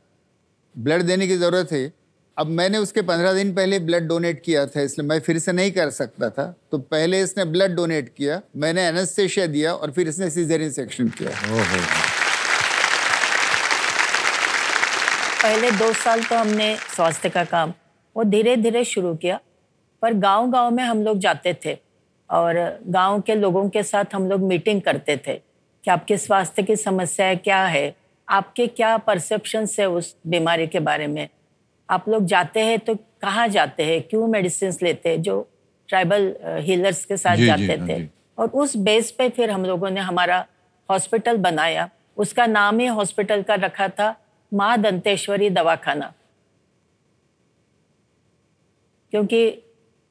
ब्लड देने की ज़रूरत है। अब मैंने उसके 15 दिन पहले ब्लड डोनेट किया था, इसलिए मैं फिर से नहीं कर सकता था। तो पहले इसने ब्लड डोनेट किया, मैंने एनेस्थेशिया दिया और फिर इसने सीजरियन सेक्शन किया। पहले 2 साल तो हमने स्वास्थ्य का काम वो धीरे धीरे शुरू किया, पर गांव-गांव में हम लोग जाते थे और गांव के लोगों के साथ हम लोग मीटिंग करते थे कि आपके स्वास्थ्य की समस्या क्या है, आपके क्या परसेप्शंस है उस बीमारी के बारे में। आप लोग जाते हैं तो कहाँ जाते हैं, क्यों मेडिसिन लेते हैं, जो ट्राइबल हीलर्स के साथ जाते थे। और उस बेस पे फिर हम लोगों ने हमारा हॉस्पिटल बनाया। उसका नाम ही हॉस्पिटल का रखा था माँ दंतेश्वरी दवाखाना, क्योंकि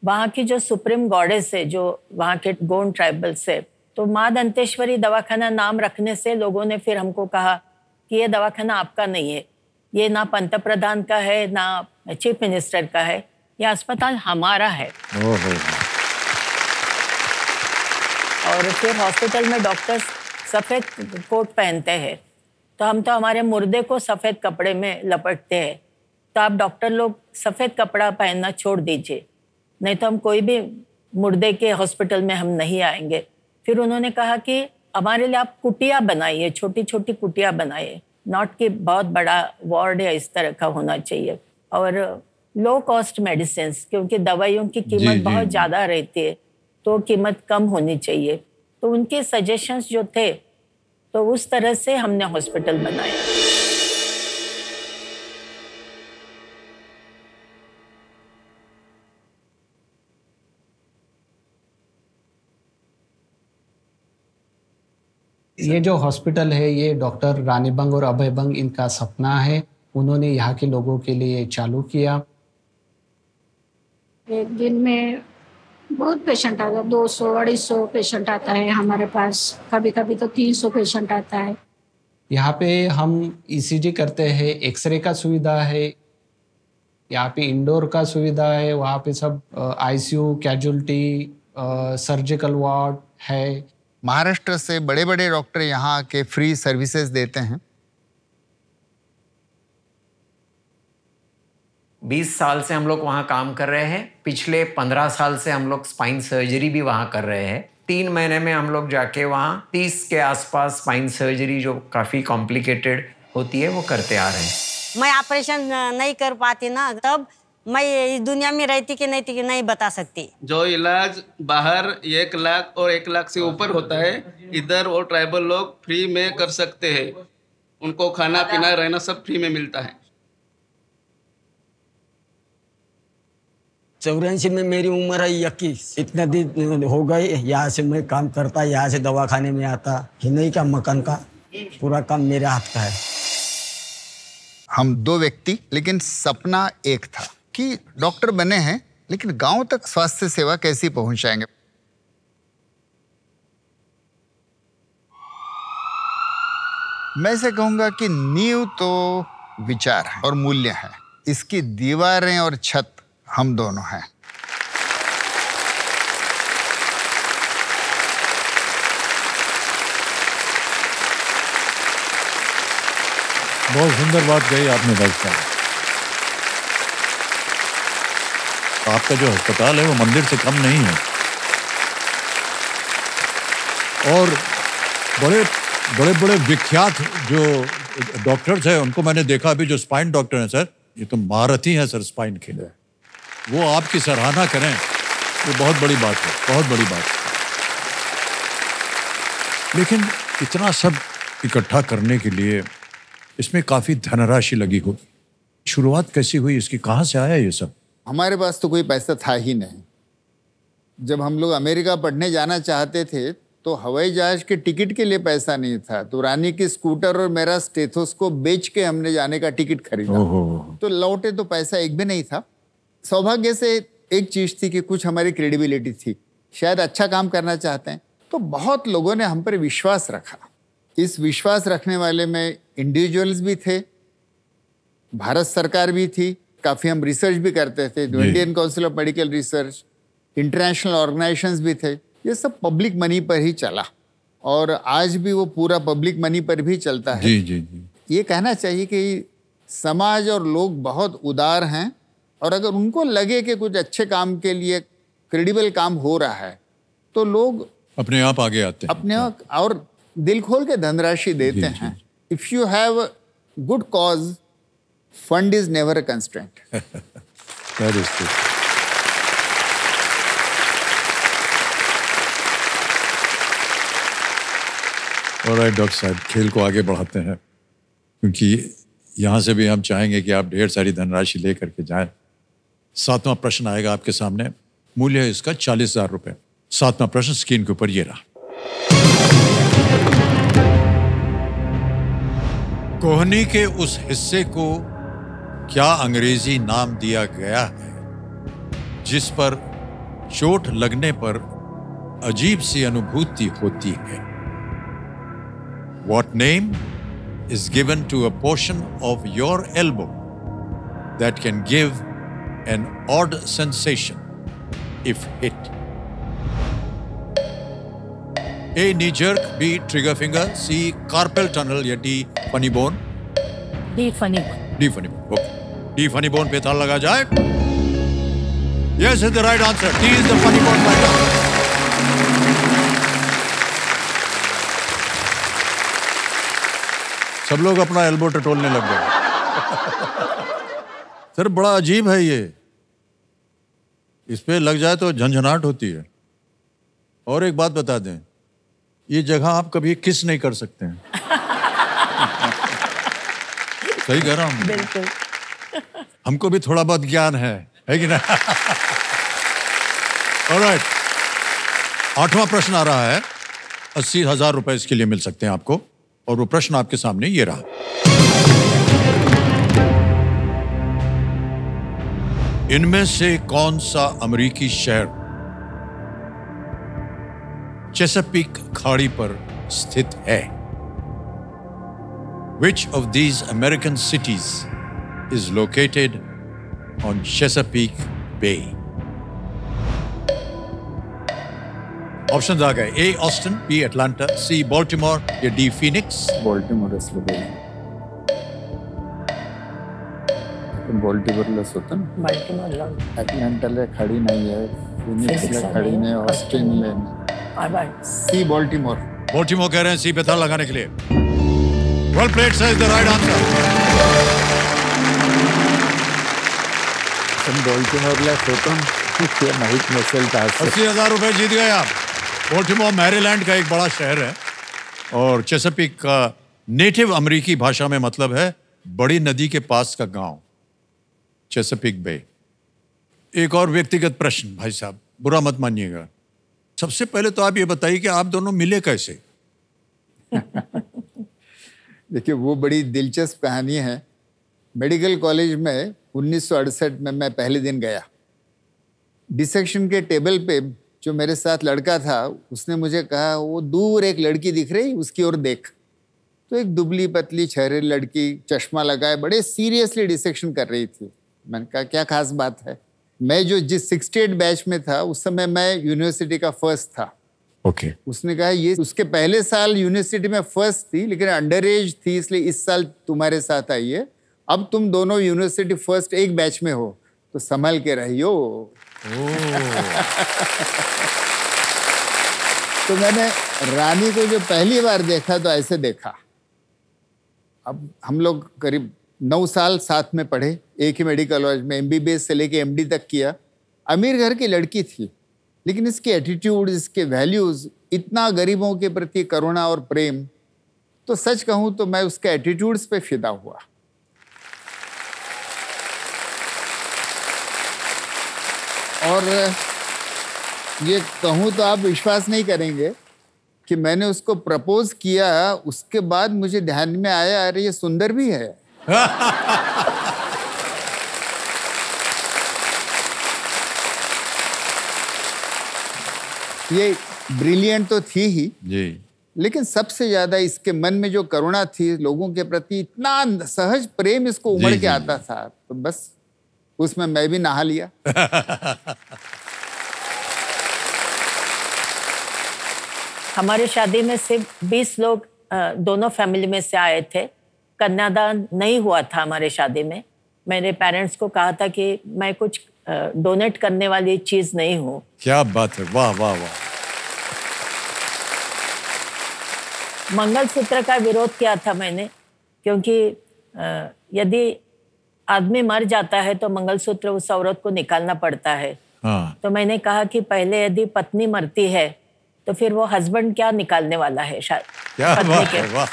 वहाँ की जो सुप्रीम गॉडेस है, जो वहाँ के गोंड ट्राइबल्स है, तो माँ दंतेश्वरी दवाखाना नाम रखने से लोगों ने फिर हमको कहा कि ये दवाखाना आपका नहीं है, ये ना पंत प्रधान का है ना चीफ मिनिस्टर का है, ये अस्पताल हमारा है। और फिर हॉस्पिटल में डॉक्टर्स सफ़ेद कोट पहनते हैं, तो हम तो हमारे मुर्दे को सफ़ेद कपड़े में लपेटते हैं। तो आप डॉक्टर लोग सफ़ेद कपड़ा पहनना छोड़ दीजिए, नहीं तो हम कोई भी मुर्दे के हॉस्पिटल में हम नहीं आएंगे। फिर उन्होंने कहा कि हमारे लिए आप कुटिया बनाइए, छोटी छोटी कुटिया बनाइए, नॉट कि बहुत बड़ा वार्ड या इस तरह का होना चाहिए। और लो कॉस्ट मेडिसिन, क्योंकि दवाइयों की कीमत बहुत ज़्यादा रहती है, तो कीमत कम होनी चाहिए। तो उनके सजेशंस जो थे, तो उस तरह से हमने हॉस्पिटल बनाया। ये जो हॉस्पिटल है, ये डॉक्टर रानी बंग और अभय बंग इनका सपना है। उन्होंने यहाँ के लोगों के लिए चालू किया। एक दिन में बहुत पेशेंट आता है, 200-250 पेशेंट आता है हमारे पास, कभी कभी तो 300 पेशेंट आता है। यहाँ पे हम ईसीजी करते हैं, एक्सरे का सुविधा है, यहाँ पे इंडोर का सुविधा है, वहाँ पे सब आईसीयू, कैजुअल्टी, सर्जिकल वार्ड है। महाराष्ट्र से बड़े बड़े डॉक्टर यहाँ आके फ्री सर्विसेज देते हैं। 20 साल से हम लोग वहाँ काम कर रहे हैं। पिछले 15 साल से हम लोग स्पाइन सर्जरी भी वहाँ कर रहे हैं। 3 महीने में हम लोग जाके वहाँ 30 के आसपास स्पाइन सर्जरी, जो काफ़ी कॉम्प्लिकेटेड होती है, वो करते आ रहे हैं। मैं ऑपरेशन नहीं कर पाती ना, तब मैं इस दुनिया में रहती कि नहीं बता सकती। जो इलाज बाहर 1 लाख और 1 लाख से ऊपर होता है, इधर वो ट्राइबल लोग फ्री में कर सकते हैं। उनको खाना पीना रहना सब फ्री में मिलता है। 84 में मेरी उम्र है 21। इतने दिन हो गए यहाँ से मैं काम करता, यहाँ से दवाखाने में आता ही नहीं का मकान का पूरा काम मेरे हाथ का है। हम 2 व्यक्ति, लेकिन सपना एक था कि डॉक्टर बने हैं, लेकिन गांव तक स्वास्थ्य सेवा कैसी पहुंचाएंगे। मैं से कहूंगा कि नींव तो विचार है और मूल्य है, इसकी दीवारें और छत हम दोनों हैं। बहुत सुंदर बात कही आपने भाई साहब। आपका जो अस्पताल है वो मंदिर से कम नहीं है। और बड़े बड़े बड़े विख्यात जो डॉक्टर्स हैं उनको मैंने देखा अभी, जो स्पाइन डॉक्टर हैं सर, ये तो महारथी हैं सर स्पाइन के लिए। वो आपकी सराहना करें, वो बहुत बड़ी बात है, बहुत बड़ी बात है। लेकिन इतना सब इकट्ठा करने के लिए इसमें काफ़ी धनराशि लगी होगी। शुरुआत कैसी हुई इसकी, कहाँ से आया ये सब? हमारे पास तो कोई पैसा था ही नहीं। जब हम लोग अमेरिका पढ़ने जाना चाहते थे तो हवाई जहाज के टिकट के लिए पैसा नहीं था, तो रानी की स्कूटर और मेरा स्टेथोस्कोप बेच के हमने जाने का टिकट खरीदा। तो लौटे तो पैसा एक भी नहीं था। सौभाग्य से एक चीज थी कि कुछ हमारी क्रेडिबिलिटी थी, शायद अच्छा काम करना चाहते हैं, तो बहुत लोगों ने हम पर विश्वास रखा। इस विश्वास रखने वाले में इंडिविजुअल्स भी थे, भारत सरकार भी थी, काफ़ी हम रिसर्च भी करते थे, Indian council of medical research, international organisations भी थे। ये सब पब्लिक मनी पर ही चला और आज भी वो पूरा पब्लिक मनी पर भी चलता है। जी जी जी। ये कहना चाहिए कि समाज और लोग बहुत उदार हैं और अगर उनको लगे कि कुछ अच्छे काम के लिए क्रेडिबल काम हो रहा है तो लोग अपने आप आगे आते हैं, अपने आप और दिल खोल के धनराशि देते हैं। If you have good cause, fund is never a constraint. That is true. Alright doctor साहब, खेल को आगे बढ़ाते हैं क्योंकि यहाँ से भी हम चाहेंगे कि आप ढेर सारी धनराशि लेकर के जाएं। 7वां प्रश्न आएगा आपके सामने, मूल्य है इसका 40,000 रुपये। 7वां प्रश्न स्क्रीन के ऊपर ये रहा। कोहनी के उस हिस्से को क्या अंग्रेजी नाम दिया गया है जिस पर चोट लगने पर अजीब सी अनुभूति होती है? What name is given to a portion of your elbow that can give an odd sensation if hit? A. Knee jerk, B. Trigger finger, C. Carpal tunnel या D. Funny bone? D. Funny bone. D. Funny bone. Okay. D. Funny bone पे ताल लगा जाए। Yes is the right answer. D is the funny bone right answer. सब लोग अपना elbow टटोलने लग गए। सर बड़ा अजीब है ये, इस पे लग जाए तो झंझनाहट होती है। और एक बात बता दें, ये जगह आप कभी किस नहीं कर सकते हैं। सही कह रहा हूँ? बिल्कुल। हमको भी थोड़ा बहुत ज्ञान है कि ना? ऑलराइट, 8वां प्रश्न आ रहा है। 80,000 रुपए इसके लिए मिल सकते हैं आपको और वो प्रश्न आपके सामने ये रहा। इनमें से कौन सा अमेरिकी शहर चेसापीक खाड़ी पर स्थित है? Which of these American cities is located on Chesapeake Bay? Options आ गए। A. Austin, B. Atlanta, C. Baltimore या D. फिनिक्स। बॉल्टिमोरच बॉल्टिमोरलाच होतं ना। बाल्टिमोरला अटलांटाला खड़ी नाही आहे, फिनिक्सला खड़ी नाही, ऑस्टिनला नाही। सी बॉल्टिमोर। बॉल्टिमोर कह रहे हैं, सी पे था लगाने के लिए। Well played sir, is the right answer. बॉल्टिमोरलाच होतं, ते माहित नसेल तर 80,000 रुपए जीत गए आप। बॉल्टिमोर मैरीलैंड का एक बड़ा शहर है और चेसापीक का नेटिव अमेरिकी भाषा में मतलब है बड़ी नदी के पास का गांव, चेसापीक बे। एक और व्यक्तिगत प्रश्न भाई साहब, बुरा मत मानिएगा। सबसे पहले तो आप ये बताइए कि आप दोनों मिले कैसे? देखिए, वो बड़ी दिलचस्प कहानी है। मेडिकल कॉलेज में 1968 में मैं पहले दिन गया। डिसेक्शन के टेबल पे जो मेरे साथ लड़का था उसने मुझे कहा, वो दूर एक लड़की दिख रही, उसकी ओर देख। तो एक दुबली पतली छहरे लड़की, चश्मा लगाए, बड़े सीरियसली डिसेक्शन कर रही थी। मैंने कहा क्या खास बात है? मैं जिस 68 बैच में था उस समय मैं यूनिवर्सिटी का फर्स्ट था। ओके। उसने कहा ये उसके पहले साल यूनिवर्सिटी में फर्स्ट थी लेकिन अंडर एज थी, इसलिए इस साल तुम्हारे साथ आई है। अब तुम दोनों यूनिवर्सिटी फर्स्ट एक बैच में हो तो संभल के रहियो। तो मैंने रानी को जो पहली बार देखा तो ऐसे देखा। अब हम लोग करीब 9 साल साथ में पढ़े, एक ही मेडिकल कॉलेज में, MBBS से लेके MD तक किया। अमीर घर की लड़की थी लेकिन इसके एटीट्यूड, इसके वैल्यूज, इतना गरीबों के प्रति करुणा और प्रेम, तो सच कहूँ तो मैं उसके एटीट्यूड्स पे फिदा हुआ। और ये कहूँ तो आप विश्वास नहीं करेंगे कि मैंने उसको प्रपोज किया, उसके बाद मुझे ध्यान में आया अरे ये सुंदर भी है। ये ब्रिलियंट तो थी ही जी, लेकिन सबसे ज्यादा इसके मन में जो करुणा थी लोगों के प्रति, इतना सहज प्रेम इसको उमड़ के आता था, तो बस उसमें मैं भी नहा लिया। हमारे शादी में सिर्फ 20 लोग दोनों फैमिली में से आए थे। कन्यादान नहीं हुआ था हमारे शादी में। मेरे पेरेंट्स को कहा था कि मैं कुछ डोनेट करने वाली चीज नहीं हूँ। क्या बात है, वाह वाह वाह। मंगलसूत्र का विरोध किया था मैंने, क्योंकि यदि आदमी मर जाता है तो मंगलसूत्र उस औरत को निकालना पड़ता है। हाँ। तो मैंने कहा कि पहले यदि पत्नी मरती है तो फिर वो हस्बैंड क्या निकालने वाला है शायद। क्या बात है, वाह।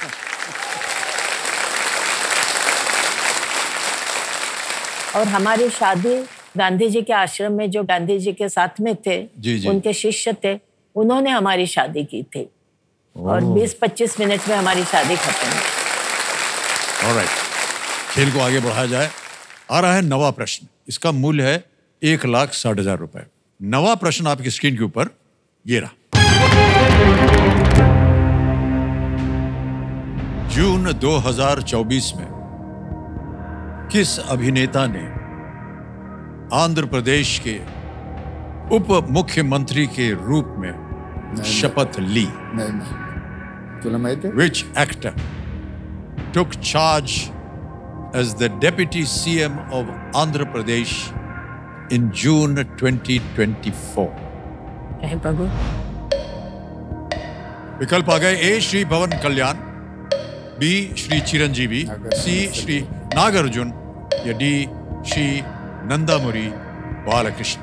और हमारी शादी गांधी जी के आश्रम में, जो गांधी जी के साथ में थे, जी। उनके शिष्य थे, उन्होंने हमारी शादी की थी और 20-25 मिनट में हमारी शादी खत्म हुई। ऑलराइट, खेल को आगे बढ़ाया जाए। आ रहा है नवा प्रश्न। इसका मूल्य है 1,60,000 रुपए। नवा प्रश्न आपकी स्क्रीन के ऊपर ये रहा। जून 2024 में किस अभिनेता ने आंध्र प्रदेश के उप मुख्यमंत्री के रूप में शपथ ली? Which actor took charge as the deputy CM of Andhra Pradesh in June 2024? विकल्प आ गए। ए श्री पवन कल्याण, बी श्री चिरंजीवी, सी श्री नागार्जुन या डी श्री नंदामुरी बालकृष्ण।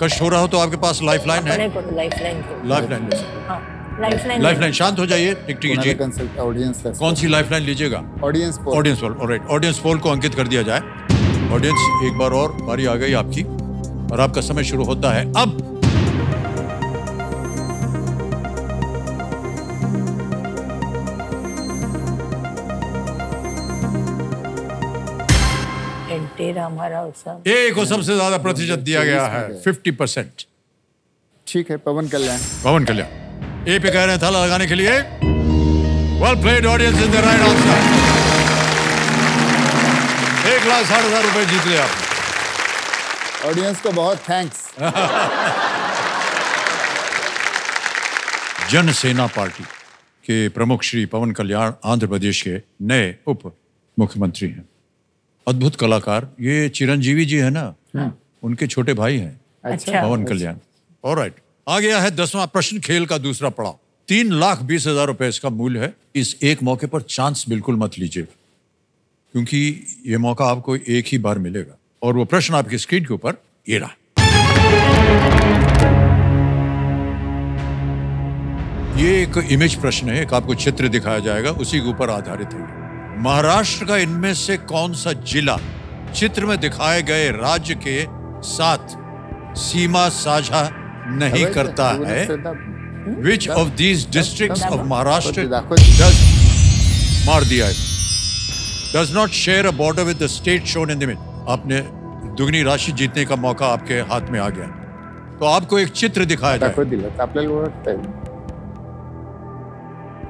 कष्ट हो रहा हो तो आपके पास लाइफलाइन है। लाइफलाइन शांत हो जाइए, टिक कीजिए। कौन सी लाइफलाइन लीजिएगा? Audience poll. Alright, audience poll को अंकित कर दिया जाए। ऑडियंस, एक बार और बारी आ गई आपकी और आपका समय शुरू होता है अब। ए को सबसे ज्यादा प्रतिशत दिया गया है, 50%। ठीक है, पवन कल्याण। पवन कल्याण ए पे कह रहे हैं थाला लगाने के लिए। Well played audience, in the right answer. 1,60,000 रुपए जीत लिया आपने। ऑडियंस को बहुत थैंक्स। जनसेना पार्टी के प्रमुख श्री पवन कल्याण आंध्र प्रदेश के नए उप मुख्यमंत्री हैं। अद्भुत कलाकार। ये चिरंजीवी जी है ना, उनके छोटे भाई हैं। अच्छा। पवन कल्याण। ऑलराइट, आ गया है 10वां प्रश्न, खेल का दूसरा पड़ाव। 3,20,000 रुपए इसका मूल्य है। इस एक मौके पर चांस बिल्कुल मत लीजिए, क्योंकि ये मौका आपको एक ही बार मिलेगा। और वो प्रश्न आपकी स्क्रीन के ऊपर ये रहा। ये एक इमेज प्रश्न है, एक आपको चित्र दिखाया जाएगा, उसी के ऊपर आधारित है। महाराष्ट्र का इनमें से कौन सा जिला चित्र में दिखाए गए राज्य के साथ सीमा साझा नहीं करता है? Which of these districts of Maharashtra does मार दिया है, does not share a border with the state shown in the image? आपने दुगनी राशि जीतने का मौका आपके हाथ में आ गया। तो आपको एक चित्र दिखाया जाए।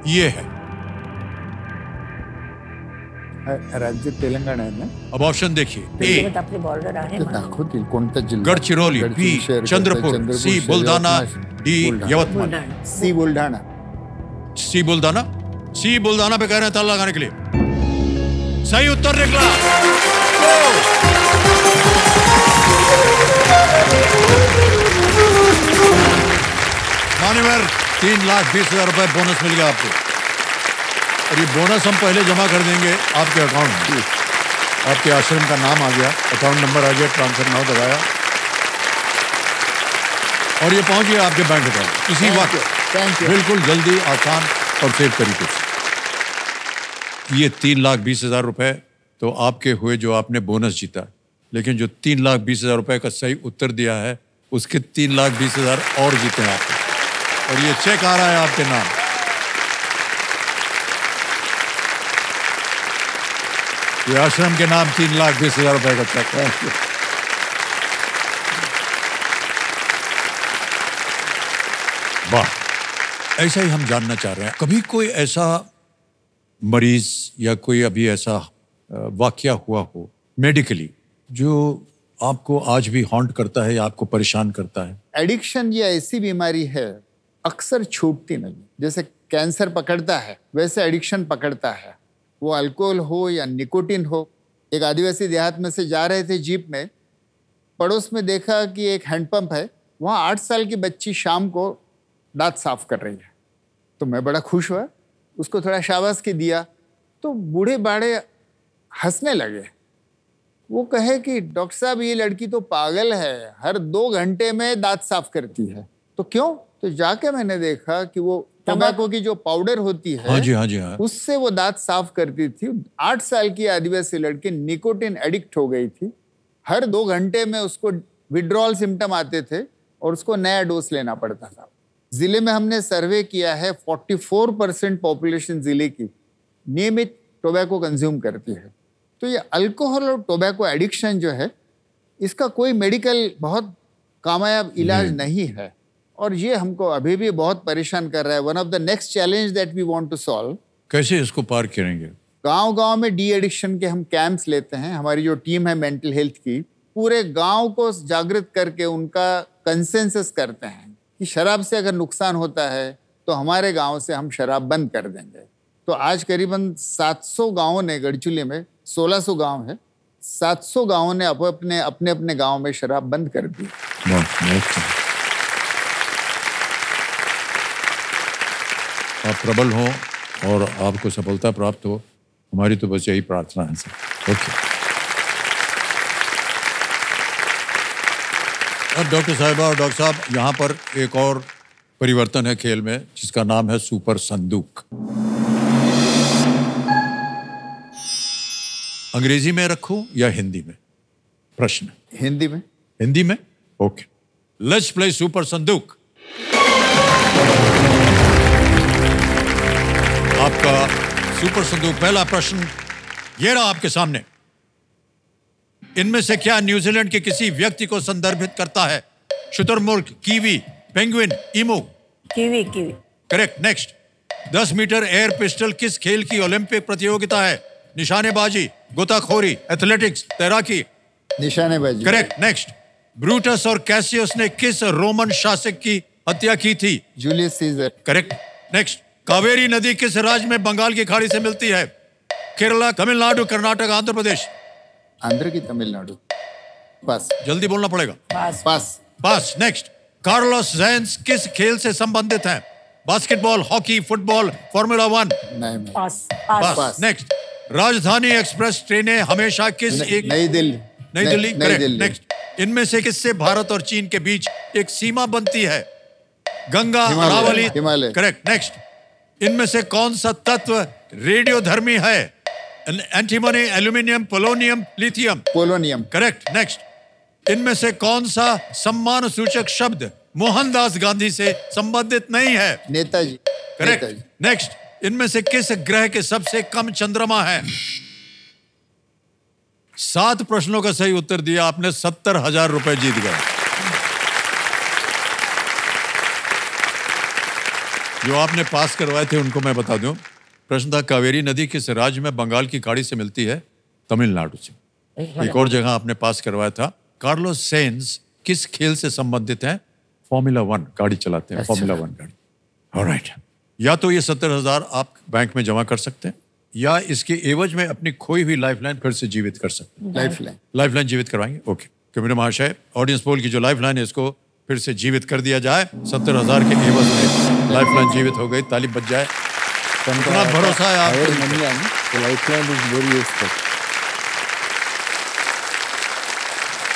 ये है राज्य तेलंगाना है ना। अब ऑप्शन देखिए। ए कोणता जिल्हा? गडचिरोली, बी चंद्रपुर, सी बुलढाणा, डी यवतमाळ। सी बुलढाणा। सी बुलढाणा। सी बुलढाणा पे कह रहे हैं ताला लगाने के लिए। सही उत्तर निकला। मान्यवर, 3,20,000 रुपए बोनस मिल गया आपको। और ये बोनस हम पहले जमा कर देंगे आपके अकाउंट में। आपके आश्रम का नाम आ गया, अकाउंट नंबर आ गया, ट्रांसफर नाउ दबाया और ये पहुंच गया आपके बैंक अकाउंट इसी वक्त। बिल्कुल जल्दी, आसान और सेफ तरीके से। ये 3,20,000 रुपए तो आपके हुए जो आपने बोनस जीता। लेकिन जो 3,20,000 रुपए का सही उत्तर दिया है उसके 3,20,000 और जीते हैं आप। और ये चेक आ रहा है आपके नाम। ये आश्रम के नाम 3,20,000 रुपए का चेक है। वाह, ऐसा ही हम जानना चाह रहे हैं, कभी कोई ऐसा मरीज या कोई अभी ऐसा वाकया हुआ हो मेडिकली जो आपको आज भी हॉन्ट करता है या आपको परेशान करता है? एडिक्शन ये ऐसी बीमारी है अक्सर छूटती नहीं। जैसे कैंसर पकड़ता है वैसे एडिक्शन पकड़ता है, वो अल्कोहल हो या निकोटिन हो। एक आदिवासी देहात में से जा रहे थे जीप में, पड़ोस में देखा कि एक हैंडपंप है, वहाँ 8 साल की बच्ची शाम को दांत साफ कर रही है। तो मैं बड़ा खुश हुआ, उसको थोड़ा शाबाशी दिया, तो बूढ़े बाड़े हंसने लगे। वो कहे कि डॉक्टर साहब ये लड़की तो पागल है, हर 2 घंटे में दांत साफ करती है। तो क्यों? तो जाके मैंने देखा कि वो टोबैको की जो पाउडर होती है, हाँ जी, हाँ जी, हाँ। उससे वो दांत साफ करती थी। 8 साल की आदिवासी लड़की निकोटिन एडिक्ट हो गई थी। हर 2 घंटे में उसको विड्रॉल सिम्टम आते थे और उसको नया डोज लेना पड़ता था। जिले में हमने सर्वे किया है, 44% पॉपुलेशन जिले की नियमित टोबैको कंज्यूम करती है। तो ये अल्कोहल और टोबैको एडिक्शन जो है, इसका कोई मेडिकल बहुत कामयाब इलाज नहीं है और ये हमको अभी भी बहुत परेशान कर रहा है। One of the next challenge that we want to solve, कैसे इसको पार करेंगे? गांव-गांव में डी एडिक्शन के हम कैंप्स लेते हैं। हमारी जो टीम है मेंटल हेल्थ की, पूरे गांव को जागृत करके उनका कंसेंसस करते हैं कि शराब से अगर नुकसान होता है तो हमारे गांव से हम शराब बंद कर देंगे। तो आज करीबन 700 गांवों ने, गढ़चिली में 1600 गांव है, 700 गांवों ने अपने अपने गांव में शराब बंद कर दी। आप प्रबल हो और आपको सफलता प्राप्त हो, हमारी तो बस यही प्रार्थना है सर। ओके। अब डॉक्टर साहिबा और डॉक्टर साहब, यहाँ पर एक और परिवर्तन है खेल में जिसका नाम है सुपर संदूक। अंग्रेजी में रखूं या हिंदी में? प्रश्न हिंदी में। हिंदी में? ओके। लेट्स प्ले सुपर संदूक। आपका सुपर संदूक पहला प्रश्न ये रहा आपके सामने। इनमें से क्या न्यूजीलैंड के किसी व्यक्ति को संदर्भित करता है? शुतुरमुर्ग, kiwi, penguin, emu? Kiwi. Correct. Next. 10 metre air pistol किस खेल की ओलंपिक प्रतियोगिता है? निशानेबाजी, गोताखोरी, एथलेटिक्स, तैराकी? निशानेबाजी। करेक्ट। नेक्स्ट। ब्रूटस और कैसियस ने किस रोमन शासक की हत्या की थी? Julius Caesar. Correct. Next. Kaveri नदी किस राज्य में बंगाल की खाड़ी से मिलती है? केरला, तमिलनाडु, कर्नाटक, आंध्र प्रदेश? आंध्र की तमिलनाडु। पास। जल्दी बोलना पड़ेगा। पास। नेक्स्ट। कार्लोस सैंज किस खेल से संबंधित हैं? Basketball, hockey, football, formula 1? नहीं। पास। नेक्स्ट। राजधानी एक्सप्रेस ट्रेनें हमेशा किस एक? नई दिल्ली। करेक्ट। नेक्स्ट। इनमें से किससे भारत और चीन के बीच एक सीमा बनती है? गंगा, अरावली? हिमालय। करेक्ट। नेक्स्ट। इनमें से कौन सा तत्व रेडियोधर्मी है? Antimony, aluminium, polonium, lithium? Polonium. Correct. Next. इनमें से कौन सा सम्मान सूचक शब्द मोहनदास गांधी से संबंधित नहीं है? नेताजी। करेक्ट। नेक्स्ट। इनमें से किस ग्रह के सबसे कम चंद्रमा है? 7 प्रश्नों का सही उत्तर दिया आपने, 70,000 रुपए जीत गए। जो आपने पास करवाए थे उनको मैं बता दूं। प्रश्न था कावेरी नदी किस राज्य में बंगाल की खाड़ी से मिलती है? तमिलनाडु से। एक और जगह आपने पास करवाया था, कार्लोस सैंज किस खेल से संबंधित है? फॉर्मूला 1 गाड़ी चलाते हैं। फॉर्मूला 1 गाड़ी। ऑलराइट। या तो ये 70,000 आप बैंक में जमा कर सकते हैं या इसके एवज में अपनी खोई हुई लाइफलाइन फिर से जीवित कर सकते हैं। लाइफलाइन जीवित करवाएंगे। ओके। कैमरे महाशय, ऑडियंस पोल की जो लाइफलाइन है इसको फिर से जीवित कर दिया जाए। 70,000 के एवज में लाइफलाइन जीवित हो गई। ताली बज जाए। इतना भरोसा है आपको।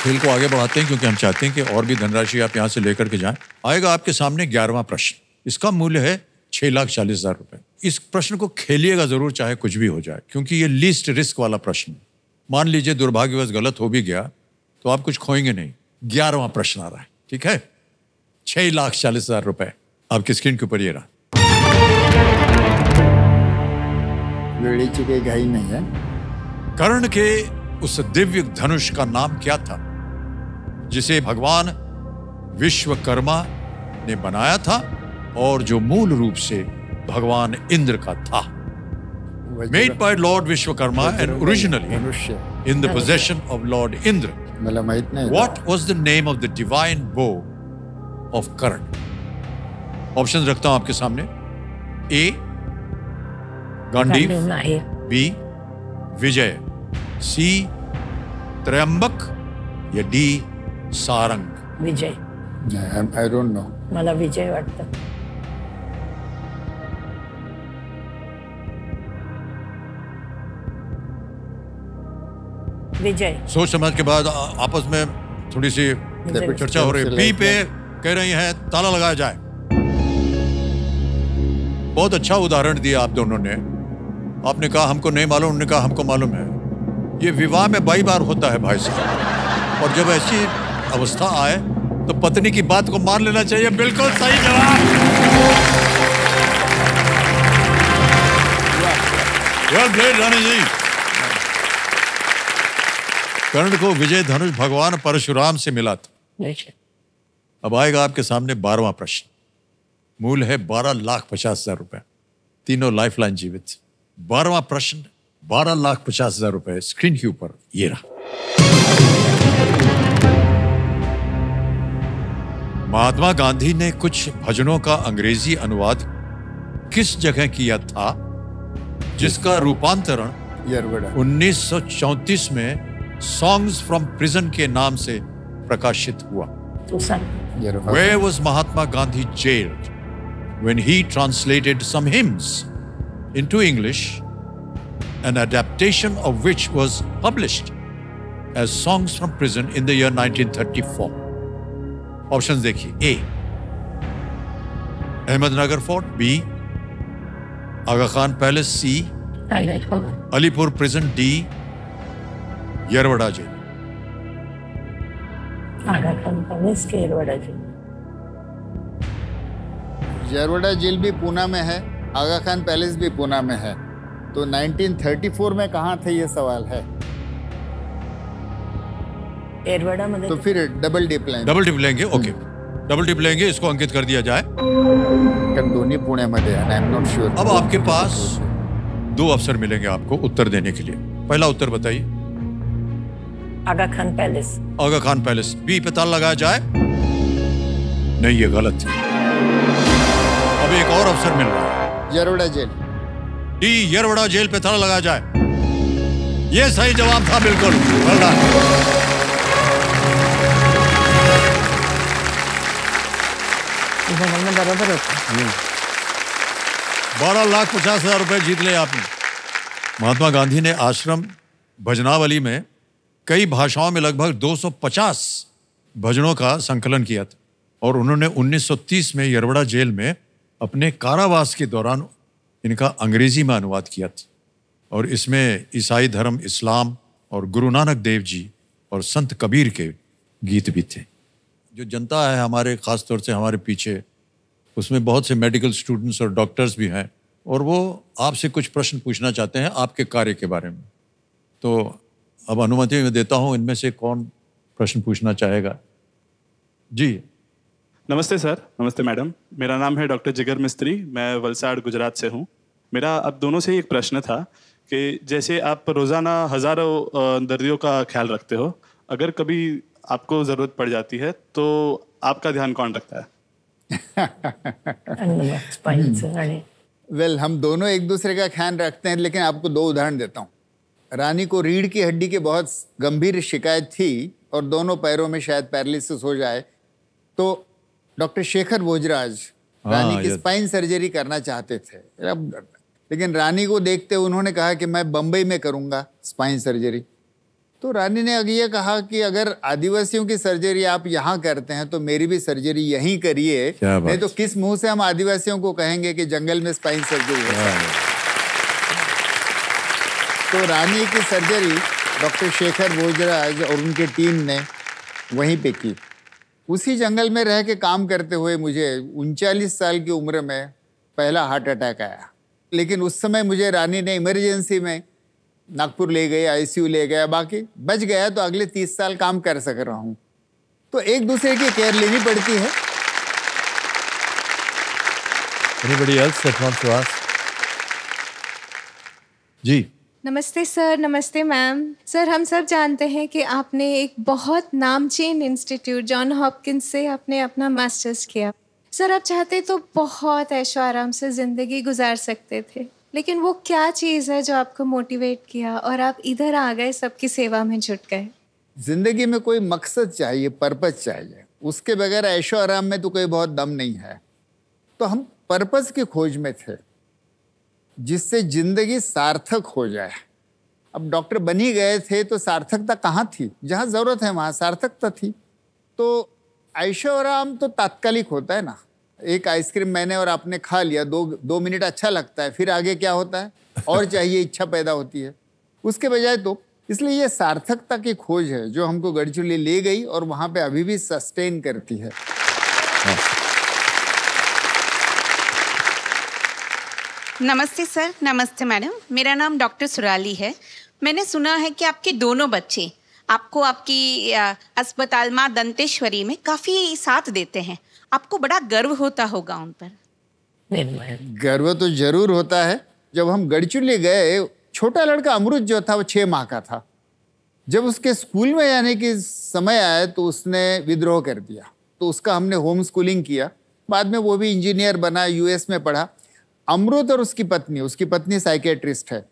खेल को आगे बढ़ाते हैं क्योंकि हम चाहते हैं कि और भी धनराशि आप यहाँ से लेकर के जाएं। आएगा आपके सामने 11वां प्रश्न। इसका मूल्य है 6,40,000 रुपए। इस प्रश्न को खेलिएगा जरूर, चाहे कुछ भी हो जाए, क्योंकि ये लीस्ट रिस्क वाला प्रश्न। मान लीजिए दुर्भाग्यवश गलत हो भी गया तो आप कुछ खोएंगे नहीं। 11वां प्रश्न आ रहा है, ठीक है? 6,40,000 रुपए आपकी स्क्रीन के ऊपर ये रहा। वेळेची काही घाई नहीं है। कर्ण के उस दिव्य धनुष का नाम क्या था जिसे भगवान विश्वकर्मा ने बनाया था और जो मूल रूप से भगवान इंद्र का था? Made by Lord Vishwakarma and originally in the possession of Lord Indra. मला माहित नाही। What was the name of the divine bow of Karna? Option रखता हूं आपके सामने। A Gandiv, B Vijay, C Tryambaka या D Sarang? Vijay. I don't know. मला विजय वाटतं। विजय। सोच समझ के बाद आपस में थोड़ी सी चर्चा हो रही है। बी पे कह रही है ताला लगाया जाए। बहुत अच्छा उदाहरण दिया आप दोनों ने। आपने कहा हमको नहीं मालूम, उन्होंने कहा हमको मालूम है। ये विवाह में 22 बार होता है भाई साहब, और जब ऐसी अवस्था आए तो पत्नी की बात को मान लेना चाहिए। बिल्कुल सही जवाब। वेल प्लेड रानी जी। कर्ण को विजय धनुष भगवान परशुराम से मिला था। अब आएगा आपके सामने 12वां प्रश्न। मूल है 12,50,000 रुपए। तीनों लाइफलाइन जीवित। 12वां प्रश्न 12,50,000 रुपए स्क्रीन के ऊपर ये रहा। महात्मा गांधी ने कुछ भजनों का अंग्रेजी अनुवाद किस जगह किया था जिसका रूपांतरण 1934 में सॉन्ग्स फ्रॉम प्रिजन के नाम से प्रकाशित हुआ? Where was Mahatma Gandhi jailed when he translated some hymns into English, an adaptation of which was published as Songs from Prison in the year 1934? Options देखिए। A Ahmednagar fort, B Aga Khan palace, C Alipore prison, D Yerwada jail. Aga Khan palace के Yerwada jail. Yerwada jail भी पूना में है, आगा Khan palace भी पूना में है। तो 1934 में कहाँ थे ये सवाल है। यरवड़ा में तो फिर डबल डिप लेंगे। डबल डिप लेंगे, ओके। डबल डिप लेंगे, इसको अंकित कर दिया जाए। दोनों पुणे में है, आई एम नॉट श्योर। अब आपके पास 2 अवसर मिलेंगे आपको उत्तर देने के लिए। पहला उत्तर बताइए। आगा खान पैलेस। आगा खान पैलेस। बी पे ताला लगाया जाए? नहीं, ये गलत है। अब एक और अवसर मिल रहा है। Yerwada jail. D Yerwada jail पे ताला लगाया जाए। ये सही जवाब था, बिल्कुल। 12,50,000 रुपए जीत ले आपने। महात्मा गांधी ने आश्रम भजनावली में कई भाषाओं में लगभग 250 भजनों का संकलन किया था और उन्होंने 1930 में यरवड़ा जेल में अपने कारावास के दौरान इनका अंग्रेजी में अनुवाद किया था। और इसमें ईसाई धर्म, इस्लाम और गुरु नानक देव जी और संत कबीर के गीत भी थे। जो जनता है हमारे, ख़ास तौर से हमारे पीछे, उसमें बहुत से मेडिकल स्टूडेंट्स और डॉक्टर्स भी हैं और वो आपसे कुछ प्रश्न पूछना चाहते हैं आपके कार्य के बारे में। तो अब अनुमति मैं देता हूं, इनमें से कौन प्रश्न पूछना चाहेगा? जी। नमस्ते सर। नमस्ते मैडम। मेरा नाम है डॉक्टर जिगर मिस्त्री। मैं वलसाड़ गुजरात से हूँ। मेरा आप दोनों से एक प्रश्न था कि जैसे आप रोज़ाना हज़ारों दर्दियों का ख्याल रखते हो, अगर कभी आपको ज़रूरत पड़ जाती है तो आपका ध्यान कौन रखता है? वेल, हम दोनों एक दूसरे का ख्याल रखते हैं, लेकिन आपको 2 उदाहरण देता हूँ। रानी को रीढ़ की हड्डी की बहुत गंभीर शिकायत थी और दोनों पैरों में शायद पैरालिसिस हो जाए, तो डॉक्टर शेखर भोजराज रानी की स्पाइन सर्जरी करना चाहते थे। लेकिन रानी को देखते उन्होंने कहा कि मैं बम्बई में करूँगा स्पाइन सर्जरी। तो रानी ने ये कहा कि अगर आदिवासियों की सर्जरी आप यहाँ करते हैं तो मेरी भी सर्जरी यहीं करिए, नहीं तो किस मुंह से हम आदिवासियों को कहेंगे कि जंगल में स्पाइन सर्जरी है। तो रानी की सर्जरी डॉक्टर शेखर भोजराज और उनके टीम ने वहीं पे की। उसी जंगल में रह के काम करते हुए मुझे 39 साल की उम्र में पहला हार्ट अटैक आया। लेकिन उस समय मुझे रानी ने इमरजेंसी में नागपुर ले गए, आईसीयू ले गया, बाकी बच गया तो अगले 30 साल काम कर सक रहा हूँ। तो एक दूसरे की केयर लेनी पड़ती है। Anybody else that wants to ask? जी। नमस्ते सर, नमस्ते मैम। सर, हम सब जानते हैं कि आपने एक बहुत नामचीन इंस्टीट्यूट जॉन हॉपकिंस से आपने अपना मास्टर्स किया। सर, आप चाहते तो बहुत ऐशो आराम से ज़िंदगी गुजार सकते थे, लेकिन वो क्या चीज़ है जो आपको मोटिवेट किया और आप इधर आ गए, सबकी सेवा में जुट गए? जिंदगी में कोई मकसद चाहिए, पर्पस चाहिए। उसके बगैर ऐशो आराम में तो कोई बहुत दम नहीं है। तो हम पर्पस की खोज में थे जिससे जिंदगी सार्थक हो जाए। अब डॉक्टर बन ही गए थे तो सार्थकता कहाँ थी? जहाँ जरूरत है वहाँ सार्थकता थी। तो ऐशो आराम तो तात्कालिक होता है ना। एक आइसक्रीम मैंने और आपने खा लिया, दो मिनट अच्छा लगता है, फिर आगे क्या होता है? और चाहिए, इच्छा पैदा होती है। उसके बजाय तो इसलिए ये सार्थकता की खोज है जो हमको गढ़चिरौली ले गई और वहाँ पे अभी भी सस्टेन करती है। नमस्ते सर, नमस्ते मैडम। मेरा नाम डॉक्टर सुराली है। मैंने सुना है कि आपके दोनों बच्चे आपको आपकी अस्पताल माँ दंतेश्वरी में काफ़ी साथ देते हैं। आपको बड़ा गर्व होता होगा उन पर। गर्व तो जरूर होता है। जब हम गढ़चिरौली गए, छोटा लड़का अमृत जो था वो 6 माह का था। जब उसके स्कूल में जाने की समय आया तो उसने विद्रोह कर दिया। तो उसका हमने होम स्कूलिंग किया। बाद में वो भी इंजीनियर बना, यूएस में पढ़ा। अमृत और उसकी पत्नी साइकेट्रिस्ट है।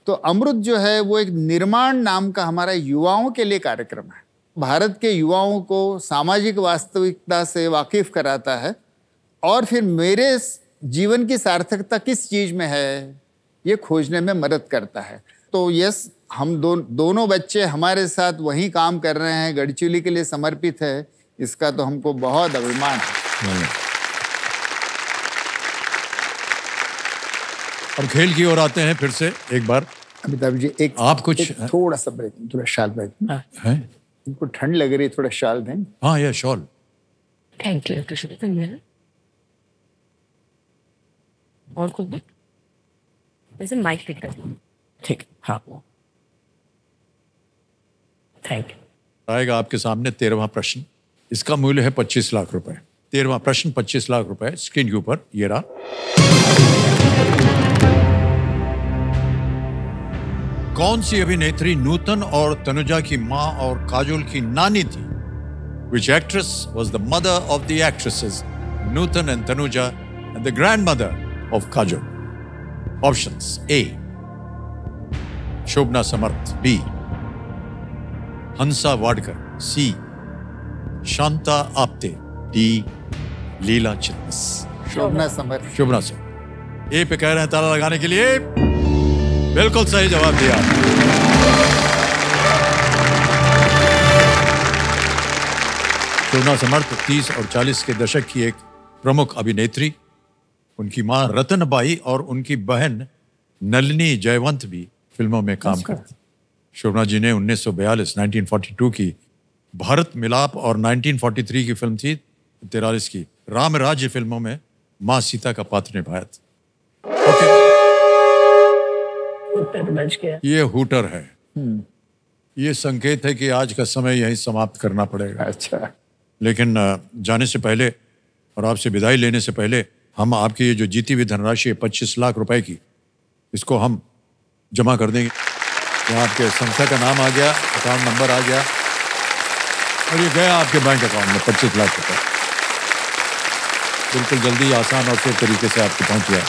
तो अमृत जो है वो एक निर्माण नाम का हमारा युवाओं के लिए कार्यक्रम है। भारत के युवाओं को सामाजिक वास्तविकता से वाकिफ कराता है और फिर मेरे जीवन की सार्थकता किस चीज़ में है ये खोजने में मदद करता है। तो यस, हम दोनों बच्चे हमारे साथ वहीं काम कर रहे हैं, गढ़चिरौली के लिए समर्पित है। इसका तो हमको बहुत अभिमान है। अब खेल की ओर आते हैं फिर से एक बार। अमिताभ जी, थोड़ा सा ब्रेक, थोड़ा शाल ब्रेक है। इनको ठंड लग रही है, थोड़ा शाल दें। हाँ, ये शॉल। Thank you. और कुछ वैसे माइक पिक कर। ठीक, हाँ, थैंक यू। आएगा आपके सामने 13वां प्रश्न। इसका मूल्य है 25 लाख रुपए। 13वां प्रश्न 25 लाख रुपए। स्क्रीन के ऊपर ये रहा। कौन सी अभिनेत्री नूतन और तनुजा की मां और काजोल की नानी थी? Which actress was the mother of the actresses Nutan and Tanuja and the grandmother of Kajol? Options: A. Shobna Samarth. B. Hansa Wadkar. C. Shanta Apte. D. Leela Chitnis. शोभना समर्थ। शोभना समर्थ। ए पे कह रहे हैं ताला लगाने के लिए। बिल्कुल सही जवाब दिया। शोभना समर्थ 30 और 40 के दशक की एक प्रमुख अभिनेत्री। उनकी मां रतनबाई और उनकी बहन नलिनी जयवंत भी फिल्मों में काम करती। शोभना जी ने 1942 की भारत मिलाप और 1943 की फिल्म थी 43 की राम राज्य फिल्मों में मां सीता का पात्र निभाया था। ये हूटर है। ये संकेत है कि आज का समय यहीं समाप्त करना पड़ेगा। अच्छा, लेकिन जाने से पहले और आपसे विदाई लेने से पहले हम आपकी ये जो जीती हुई धनराशि है 25 लाख रुपए की, इसको हम जमा कर देंगे। तो आपके संस्था का नाम आ गया, अकाउंट नंबर आ गया और ये गया आपके बैंक अकाउंट में 25 लाख रुपए। बिल्कुल जल्दी, आसान और सिर्फ तरीके से आपको पहुंच गया।